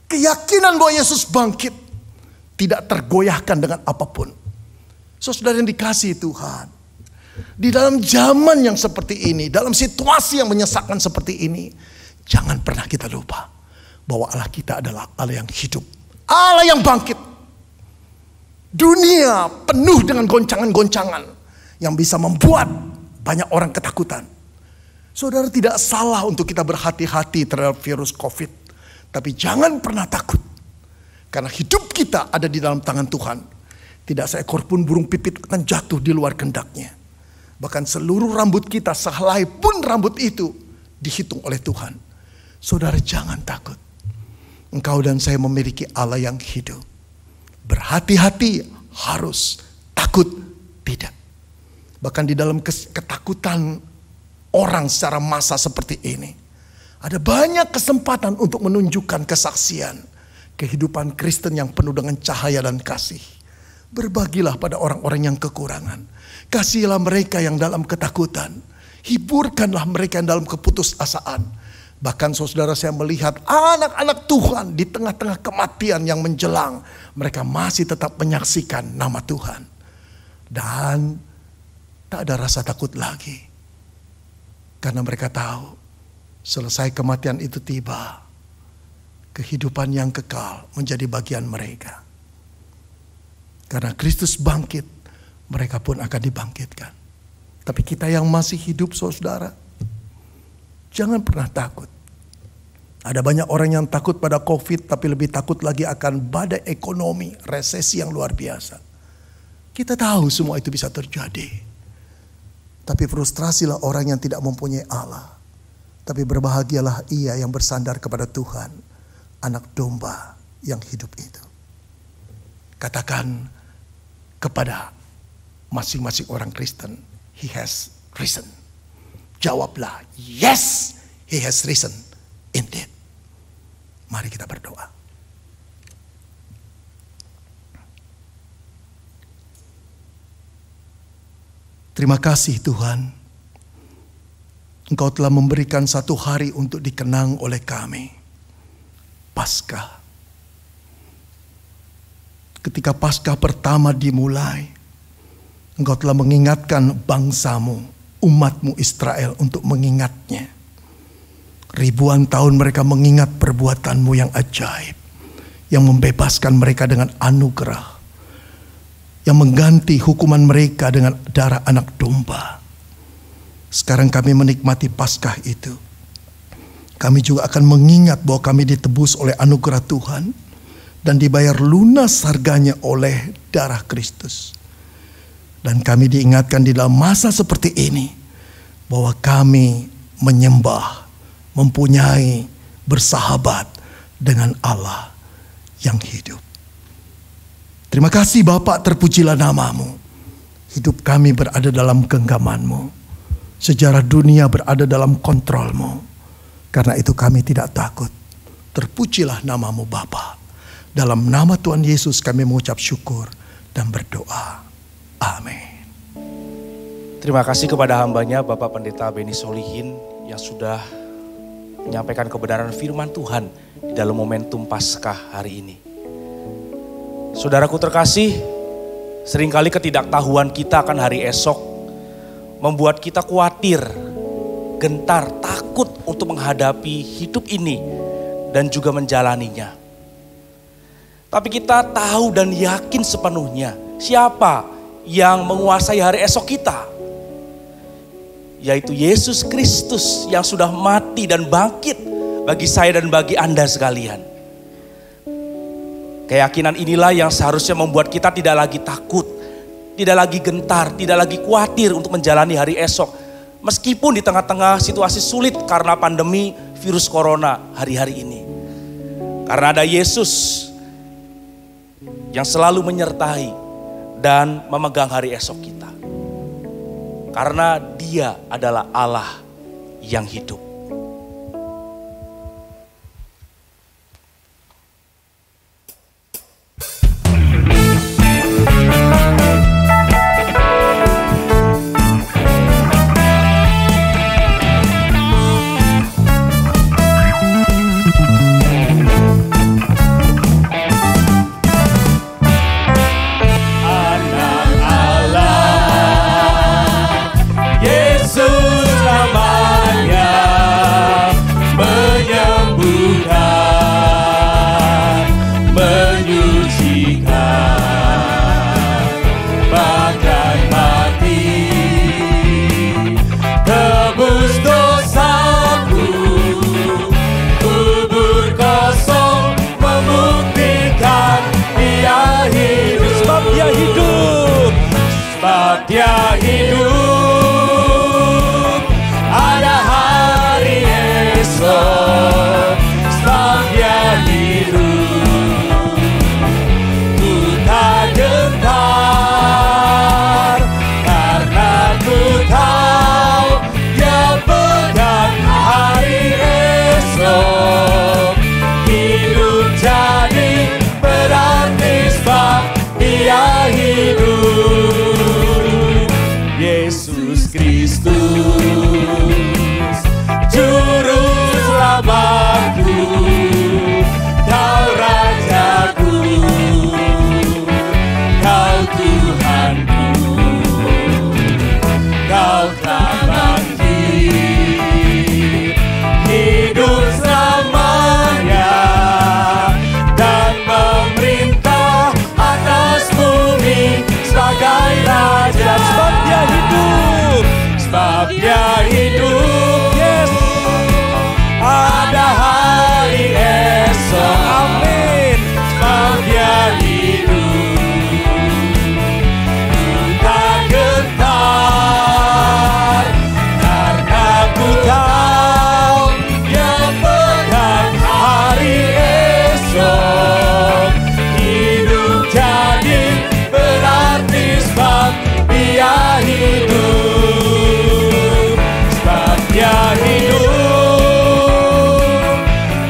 D: Keyakinan bahwa Yesus bangkit tidak tergoyahkan dengan apapun. Saudara yang dikasihi Tuhan, di dalam zaman yang seperti ini, dalam situasi yang menyesakkan seperti ini, Jangan pernah kita lupa bahwa Allah kita adalah Allah yang hidup, Allah yang bangkit. Dunia penuh dengan goncangan-goncangan yang bisa membuat banyak orang ketakutan. Saudara, tidak salah untuk kita berhati-hati terhadap virus COVID. Tapi jangan pernah takut. Karena hidup kita ada di dalam tangan Tuhan. Tidak seekor pun burung pipit akan jatuh di luar kehendaknya. Bahkan seluruh rambut kita, sehelai pun rambut itu dihitung oleh Tuhan. Saudara, jangan takut. Engkau dan saya memiliki Allah yang hidup. Berhati-hati harus, takut tidak. Bahkan di dalam ketakutan orang secara massa seperti ini, ada banyak kesempatan untuk menunjukkan kesaksian kehidupan Kristen yang penuh dengan cahaya dan kasih. Berbagilah pada orang-orang yang kekurangan. Kasihilah mereka yang dalam ketakutan. Hiburkanlah mereka yang dalam keputusasaan. Bahkan saudara, saya melihat anak-anak Tuhan di tengah-tengah kematian yang menjelang, mereka masih tetap menyaksikan nama Tuhan. Dan tak ada rasa takut lagi. Karena mereka tahu, selesai kematian itu tiba, kehidupan yang kekal menjadi bagian mereka. Karena Kristus bangkit, mereka pun akan dibangkitkan. Tapi kita yang masih hidup, saudara, jangan pernah takut. Ada banyak orang yang takut pada COVID, tapi lebih takut lagi akan badai ekonomi, resesi yang luar biasa. Kita tahu semua itu bisa terjadi. Tapi frustrasilah orang yang tidak mempunyai Allah. Tapi berbahagialah ia yang bersandar kepada Tuhan, anak domba yang hidup itu. Katakan kepada masing-masing orang Kristen, He has risen. Jawablah, yes, He has risen indeed. Mari kita berdoa. Terima kasih Tuhan, Engkau telah memberikan satu hari untuk dikenang oleh kami, Paskah. Ketika Paskah pertama dimulai, Engkau telah mengingatkan bangsamu, umatmu Israel untuk mengingatnya. Ribuan tahun mereka mengingat perbuatanmu yang ajaib, yang membebaskan mereka dengan anugerah, yang mengganti hukuman mereka dengan darah anak domba. Sekarang kami menikmati Paskah itu. Kami juga akan mengingat bahwa kami ditebus oleh anugerah Tuhan dan dibayar lunas harganya oleh darah Kristus. Dan kami diingatkan di dalam masa seperti ini bahwa kami menyembah, mempunyai, bersahabat dengan Allah yang hidup. Terima kasih Bapak, terpujilah namamu. Hidup kami berada dalam genggamanmu. Sejarah dunia berada dalam kontrolmu. Karena itu kami tidak takut. Terpujilah namamu Bapa. Dalam nama Tuhan Yesus kami mengucap syukur dan berdoa. Amin.
A: Terima kasih kepada hambanya Bapak Pendeta Beni Solihin yang sudah menyampaikan kebenaran firman Tuhan di dalam momentum Paskah hari ini. Saudaraku terkasih, seringkali ketidaktahuan kita akan hari esok membuat kita khawatir, gentar, takut untuk menghadapi hidup ini dan juga menjalaninya. Tapi kita tahu dan yakin sepenuhnya siapa yang menguasai hari esok kita, yaitu Yesus Kristus yang sudah mati dan bangkit bagi saya dan bagi Anda sekalian. Keyakinan inilah yang seharusnya membuat kita tidak lagi takut, tidak lagi gentar, tidak lagi khawatir untuk menjalani hari esok. Meskipun di tengah-tengah situasi sulit karena pandemi virus corona hari-hari ini. Karena ada Yesus yang selalu menyertai dan memegang hari esok kita. Karena Dia adalah Allah yang hidup.
C: Yesus namanya. sebab Dia hidup. Ada hari esok, sebab Dia hidup. Ku tak gentar, karena ku tahu Dia pegang hari esok. Hidup jadi berarti sebab Dia hidup. Yesus Kristus, Juru Selamatku, Kau Rajaku, Kau Tuhanku, Kau telah bangkit, hidup selamanya, dan memerintah atas bumi sebagai Raja. Sebab Dia hidup, sebab Dia hidup. Yes, ada hari esok. Amin. Sebab Dia hidup. Ku tak gentar, karena ku tahu Dia pegang hari esok. Hidup jadi berarti sebab Dia hidup. Sebab Dia hidup.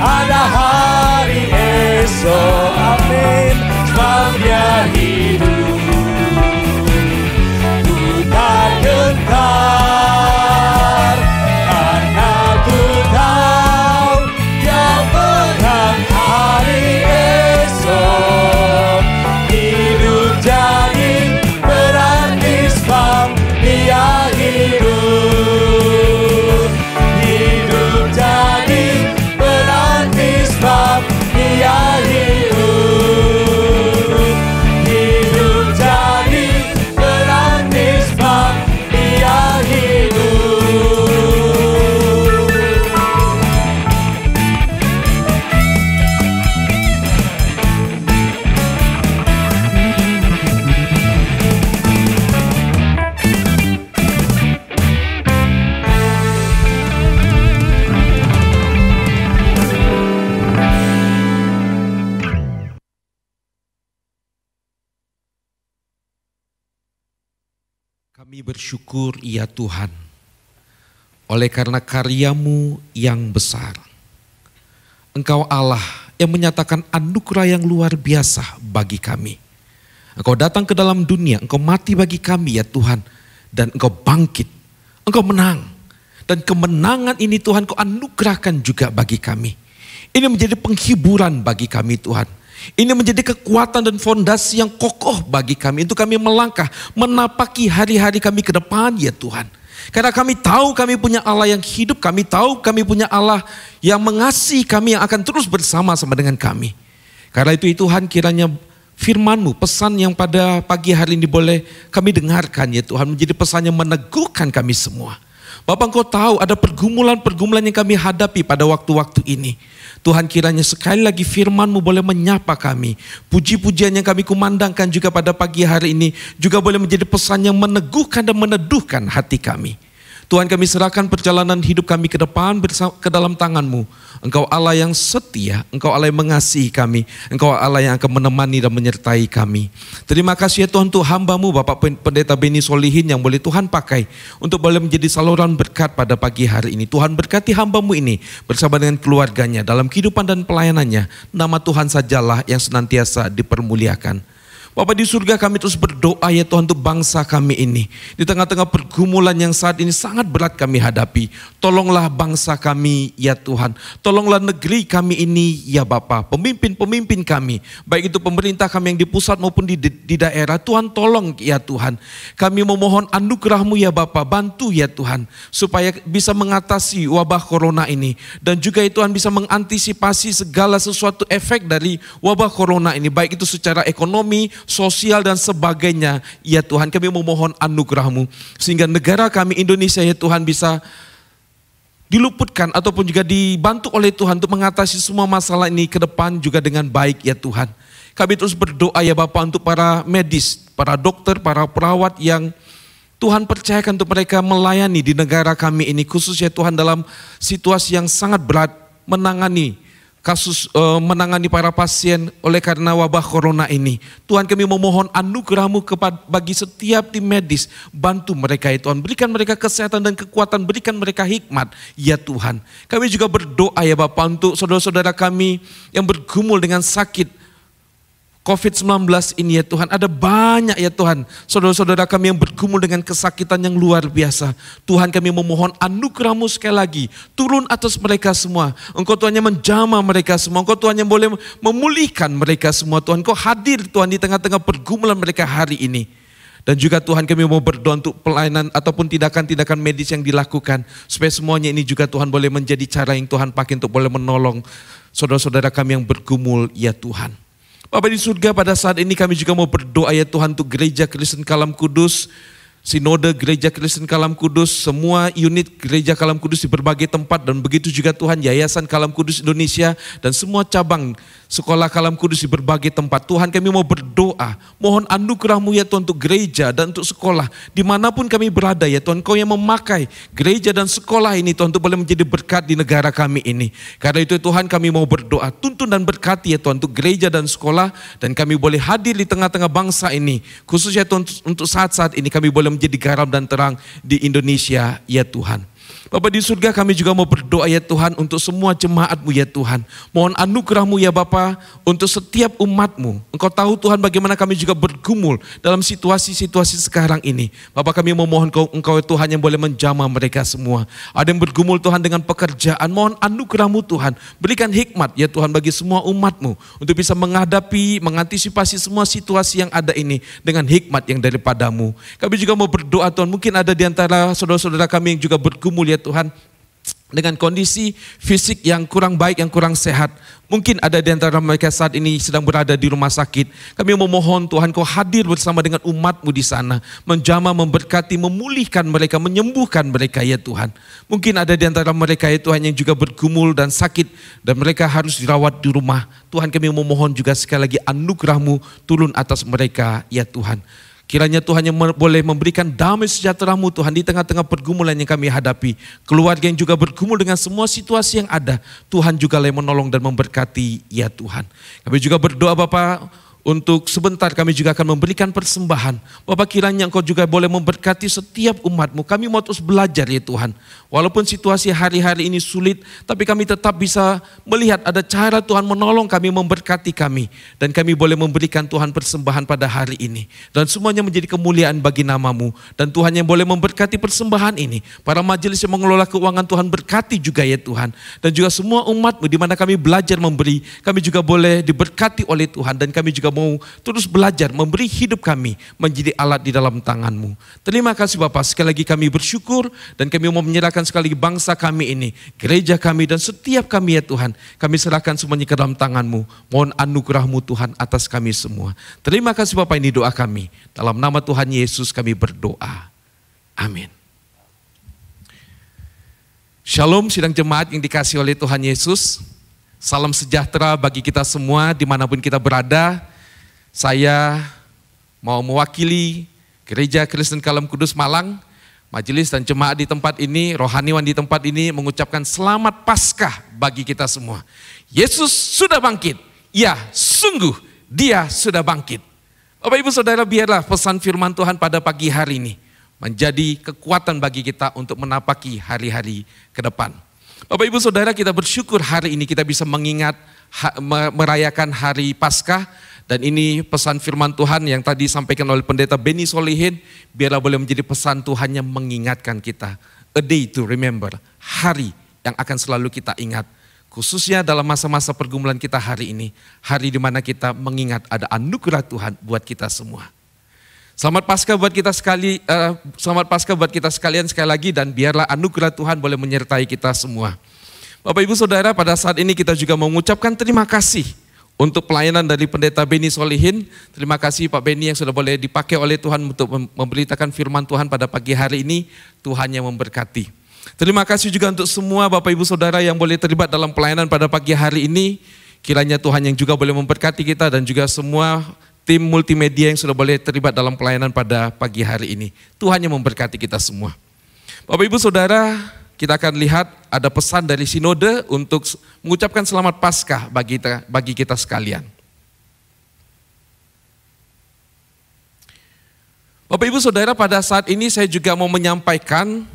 C: Ada hari esok. Amin. Sebab Dia hidup. Ku tak gentar, karena ku tahu Dia pegang hari esok. Hidup jadi berarti sebab Dia hidup. Hidup jadi berarti sebab Dia hidup. Hidup jadi berarti sebab Dia hidup.
E: Kami bersyukur ya Tuhan, oleh karena karya-Mu yang besar. Engkau Allah yang menyatakan anugerah yang luar biasa bagi kami. Engkau datang ke dalam dunia, Engkau mati bagi kami ya Tuhan. Dan Engkau bangkit, Engkau menang. Dan kemenangan ini Tuhan Kau anugerahkan juga bagi kami. Ini menjadi penghiburan bagi kami Tuhan. Ini menjadi kekuatan dan fondasi yang kokoh bagi kami untuk kami melangkah, menapaki hari-hari kami ke depan ya Tuhan. Karena kami tahu kami punya Allah yang hidup, kami tahu kami punya Allah yang mengasihi kami, yang akan terus bersama-sama dengan kami. Karena itu Tuhan, kiranya firman-Mu, pesan yang pada pagi hari ini boleh kami dengarkan ya Tuhan, menjadi pesan yang meneguhkan kami semua. Bapak, Engkau tahu ada pergumulan-pergumulan yang kami hadapi pada waktu-waktu ini. Tuhan, kiranya sekali lagi firman-Mu boleh menyapa kami. Puji-pujian yang kami kumandangkan juga pada pagi hari ini juga boleh menjadi pesan yang meneguhkan dan meneduhkan hati kami. Tuhan, kami serahkan perjalanan hidup kami ke depan ke dalam tangan-Mu. Engkau Allah yang setia, Engkau Allah yang mengasihi kami, Engkau Allah yang akan menemani dan menyertai kami. Terima kasih ya Tuhan untuk hamba-Mu Bapak Pendeta Beni Solihin yang boleh Tuhan pakai untuk boleh menjadi saluran berkat pada pagi hari ini. Tuhan berkati hamba-Mu ini bersama dengan keluarganya dalam kehidupan dan pelayanannya. Nama Tuhan sajalah yang senantiasa dipermuliakan. Bapak di surga, kami terus berdoa ya Tuhan untuk bangsa kami ini. Di tengah-tengah pergumulan yang saat ini sangat berat kami hadapi. Tolonglah bangsa kami ya Tuhan. Tolonglah negeri kami ini ya Bapak. Pemimpin-pemimpin kami, baik itu pemerintah kami yang di pusat maupun di daerah. Tuhan tolong ya Tuhan. Kami memohon anugerah-Mu ya Bapak. Bantu ya Tuhan, supaya bisa mengatasi wabah corona ini. Dan juga ya Tuhan bisa mengantisipasi segala sesuatu efek dari wabah corona ini. Baik itu secara ekonomi, sosial dan sebagainya. Ya Tuhan, kami memohon anugerah-Mu sehingga negara kami Indonesia ya Tuhan bisa diluputkan ataupun juga dibantu oleh Tuhan untuk mengatasi semua masalah ini ke depan juga dengan baik ya Tuhan. Kami terus berdoa ya Bapa untuk para medis, para dokter, para perawat yang Tuhan percayakan untuk mereka melayani di negara kami ini, khususnya Tuhan dalam situasi yang sangat berat, menangani menangani para pasien oleh karena wabah corona ini. Tuhan, kami memohon anugerah-Mu bagi setiap tim medis, bantu mereka ya Tuhan, berikan mereka kesehatan dan kekuatan, berikan mereka hikmat ya Tuhan. Kami juga berdoa ya Bapa untuk saudara-saudara kami yang bergumul dengan sakit COVID-19 ini ya Tuhan. Ada banyak ya Tuhan saudara-saudara kami yang bergumul dengan kesakitan yang luar biasa. Tuhan, kami memohon anugerah-Mu sekali lagi turun atas mereka semua. Engkau Tuhan yang menjamah mereka semua. Engkau Tuhan yang boleh memulihkan mereka semua Tuhan. Engkau hadir Tuhan di tengah-tengah pergumulan mereka hari ini. Dan juga Tuhan, kami mau berdoa untuk pelayanan ataupun tindakan-tindakan medis yang dilakukan, supaya semuanya ini juga Tuhan boleh menjadi cara yang Tuhan pakai untuk boleh menolong saudara-saudara kami yang bergumul ya Tuhan. Bapa di surga, pada saat ini kami juga mau berdoa ya Tuhan untuk Gereja Kristen Kalam Kudus, Sinode Gereja Kristen Kalam Kudus, semua unit Gereja Kalam Kudus di berbagai tempat, dan begitu juga Tuhan Yayasan Kalam Kudus Indonesia dan semua cabang Sekolah Kalam Kudus di berbagai tempat. Tuhan, kami mau berdoa, mohon anugerah-Mu ya Tuhan untuk gereja dan untuk sekolah dimanapun kami berada ya Tuhan. Kau yang memakai gereja dan sekolah ini Tuhan untuk boleh menjadi berkat di negara kami ini. Karena itu Tuhan, kami mau berdoa, tuntun dan berkati ya Tuhan untuk gereja dan sekolah, dan kami boleh hadir di tengah-tengah bangsa ini, khususnya Tuhan untuk saat-saat ini kami boleh menjadi garam dan terang di Indonesia ya Tuhan. Bapa di surga, kami juga mau berdoa ya Tuhan untuk semua jemaat-Mu ya Tuhan. Mohon anugerah-Mu ya Bapa untuk setiap umat-Mu. Engkau tahu Tuhan bagaimana kami juga bergumul dalam situasi-situasi sekarang ini. Bapa, kami memohon Engkau Tuhan yang boleh menjamah mereka semua. Ada yang bergumul Tuhan dengan pekerjaan, mohon anugerah-Mu Tuhan. Berikan hikmat ya Tuhan bagi semua umat-Mu untuk bisa menghadapi, mengantisipasi semua situasi yang ada ini dengan hikmat yang daripada-Mu. Kami juga mau berdoa Tuhan, mungkin ada di antara saudara-saudara kami yang juga bergumul ya Tuhan dengan kondisi fisik yang kurang baik, yang kurang sehat. Mungkin ada di antara mereka saat ini sedang berada di rumah sakit. Kami memohon Tuhan, Kau hadir bersama dengan umat-Mu di sana, menjamah, memberkati, memulihkan mereka, menyembuhkan mereka ya Tuhan. Mungkin ada di antara mereka ya Tuhan yang juga bergumul dan sakit dan mereka harus dirawat di rumah. Tuhan, kami memohon juga sekali lagi anugerah-Mu turun atas mereka ya Tuhan. Kiranya Tuhan yang boleh memberikan damai sejahtera-Mu Tuhan di tengah-tengah pergumulan yang kami hadapi. Keluarga yang juga bergumul dengan semua situasi yang ada, Tuhan juga yang menolong dan memberkati ya Tuhan. Kami juga berdoa Bapa, untuk sebentar kami juga akan memberikan persembahan. Bapa, kiranya Engkau juga boleh memberkati setiap umat-Mu. Kami mau terus belajar ya Tuhan. Walaupun situasi hari-hari ini sulit, tapi kami tetap bisa melihat ada cara Tuhan menolong kami, memberkati kami. Dan kami boleh memberikan Tuhan persembahan pada hari ini. Dan semuanya menjadi kemuliaan bagi nama-Mu. Dan Tuhan yang boleh memberkati persembahan ini. Para majelis yang mengelola keuangan Tuhan berkati juga ya Tuhan. Dan juga semua umat-Mu di mana kami belajar memberi, kami juga boleh diberkati oleh Tuhan. Dan kami juga mau terus belajar memberi hidup kami menjadi alat di dalam tangan-Mu. Terima kasih Bapak, sekali lagi kami bersyukur dan kami mau menyerahkan sekali lagi bangsa kami ini, gereja kami dan setiap kami ya Tuhan. Kami serahkan semuanya ke dalam tangan-Mu. Mohon anugerah-Mu Tuhan atas kami semua. Terima kasih Bapak, ini doa kami. Dalam nama Tuhan Yesus kami berdoa. Amin. Shalom sidang jemaat yang dikasihi oleh Tuhan Yesus. Salam sejahtera bagi kita semua dimanapun kita berada. Saya mau mewakili Gereja Kristen Kalam Kudus Malang, majelis dan jemaat di tempat ini, rohaniwan di tempat ini mengucapkan selamat Paskah bagi kita semua. Yesus sudah bangkit. Ya, sungguh Dia sudah bangkit. Bapak Ibu Saudara, biarlah pesan firman Tuhan pada pagi hari ini menjadi kekuatan bagi kita untuk menapaki hari-hari ke depan. Bapak Ibu Saudara, kita bersyukur hari ini kita bisa mengingat, merayakan hari Paskah. Dan ini pesan firman Tuhan yang tadi disampaikan oleh Pendeta Benny Solihin, biarlah boleh menjadi pesan Tuhan yang mengingatkan kita. A day to remember, hari yang akan selalu kita ingat. Khususnya dalam masa-masa pergumulan kita hari ini, hari di mana kita mengingat ada anugerah Tuhan buat kita semua. Selamat Paskah buat kita selamat Paskah buat kita sekalian sekali lagi, dan biarlah anugerah Tuhan boleh menyertai kita semua. Bapak Ibu Saudara, pada saat ini kita juga mengucapkan terima kasih untuk pelayanan dari Pendeta Benny Solihin. Terima kasih Pak Benny yang sudah boleh dipakai oleh Tuhan untuk memberitakan firman Tuhan pada pagi hari ini. Tuhan yang memberkati. Terima kasih juga untuk semua Bapak Ibu Saudara yang boleh terlibat dalam pelayanan pada pagi hari ini. Kiranya Tuhan yang juga boleh memberkati kita dan juga semua tim multimedia yang sudah boleh terlibat dalam pelayanan pada pagi hari ini. Tuhan yang memberkati kita semua. Bapak Ibu Saudara, kita akan lihat ada pesan dari sinode untuk mengucapkan selamat Paskah bagi kita sekalian. Bapak Ibu Saudara, pada saat ini saya juga mau menyampaikan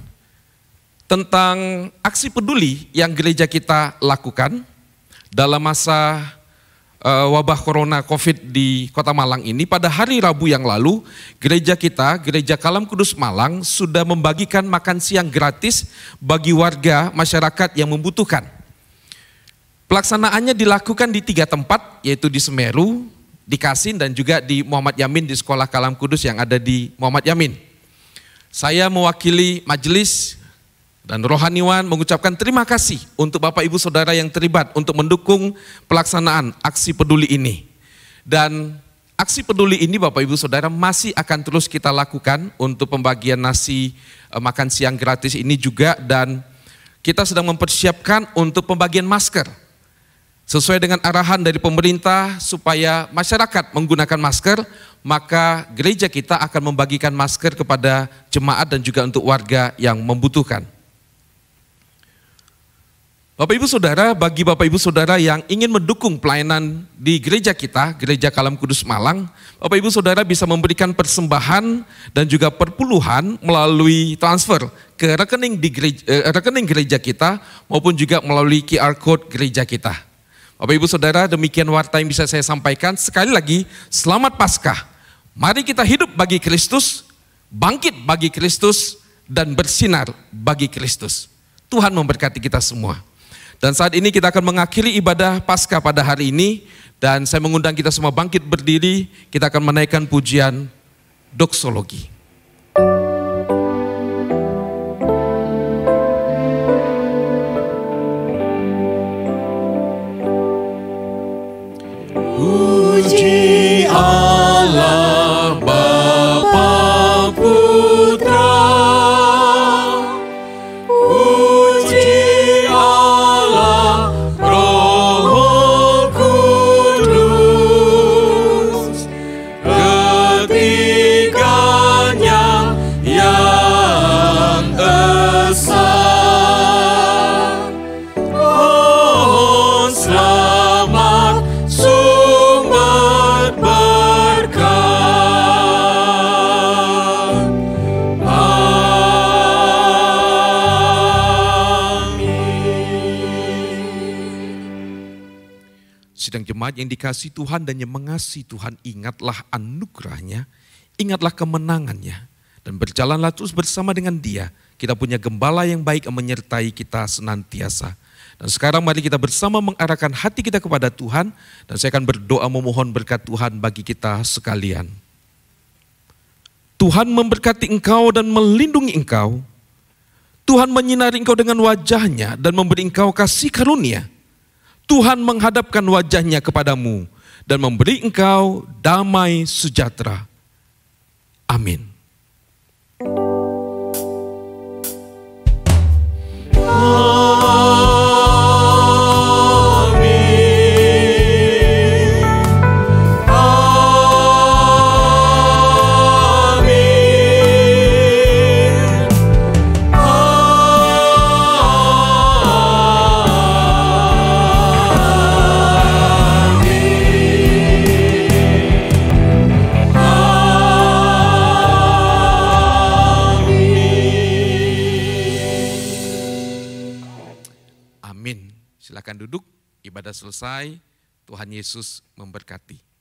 E: tentang aksi peduli yang gereja kita lakukan dalam masa wabah corona COVID di Kota Malang ini. Pada hari Rabu yang lalu, gereja kita, Gereja Kalam Kudus Malang, sudah membagikan makan siang gratis bagi warga masyarakat yang membutuhkan. Pelaksanaannya dilakukan di 3 tempat, yaitu di Semeru, di Kasin, dan juga di Muhammad Yamin, di Sekolah Kalam Kudus yang ada di Muhammad Yamin. Saya mewakili majelis dan rohaniwan mengucapkan terima kasih untuk Bapak Ibu Saudara yang terlibat untuk mendukung pelaksanaan aksi peduli ini. Dan aksi peduli ini Bapak Ibu Saudara masih akan terus kita lakukan untuk pembagian nasi makan siang gratis ini juga, dan kita sedang mempersiapkan untuk pembagian masker. Sesuai dengan arahan dari pemerintah supaya masyarakat menggunakan masker, maka gereja kita akan membagikan masker kepada jemaat dan juga untuk warga yang membutuhkan. Bapak Ibu Saudara, bagi Bapak Ibu Saudara yang ingin mendukung pelayanan di gereja kita, Gereja Kalam Kudus Malang, Bapak Ibu Saudara bisa memberikan persembahan dan juga perpuluhan melalui transfer ke rekening gereja kita maupun juga melalui QR Code gereja kita. Bapak Ibu Saudara, demikian warta yang bisa saya sampaikan. Sekali lagi, selamat Paskah. Mari kita hidup bagi Kristus, bangkit bagi Kristus, dan bersinar bagi Kristus. Tuhan memberkati kita semua. Dan saat ini kita akan mengakhiri ibadah Paskah pada hari ini, dan saya mengundang kita semua bangkit berdiri. Kita akan menaikkan pujian doksologi.
C: Puji Allah Bapa Putra, puji Allah Roh Kudus, ketiganya yang esa. Mohon selamat sumber berkat.
E: Sidang jemaat yang dikasihi Tuhan dan yang mengasihi Tuhan, ingatlah anugerahnya, ingatlah kemenangannya, dan berjalanlah terus bersama dengan Dia. Kita punya gembala yang baik yang menyertai kita senantiasa. Dan sekarang mari kita bersama mengarahkan hati kita kepada Tuhan, dan saya akan berdoa memohon berkat Tuhan bagi kita sekalian. Tuhan memberkati engkau dan melindungi engkau. Tuhan menyinari engkau dengan wajahnya dan memberi engkau kasih karunia. Tuhan menghadapkan wajahnya kepadamu dan memberi engkau damai sejahtera. Amin. Silakan duduk, ibadah selesai, Tuhan Yesus memberkati.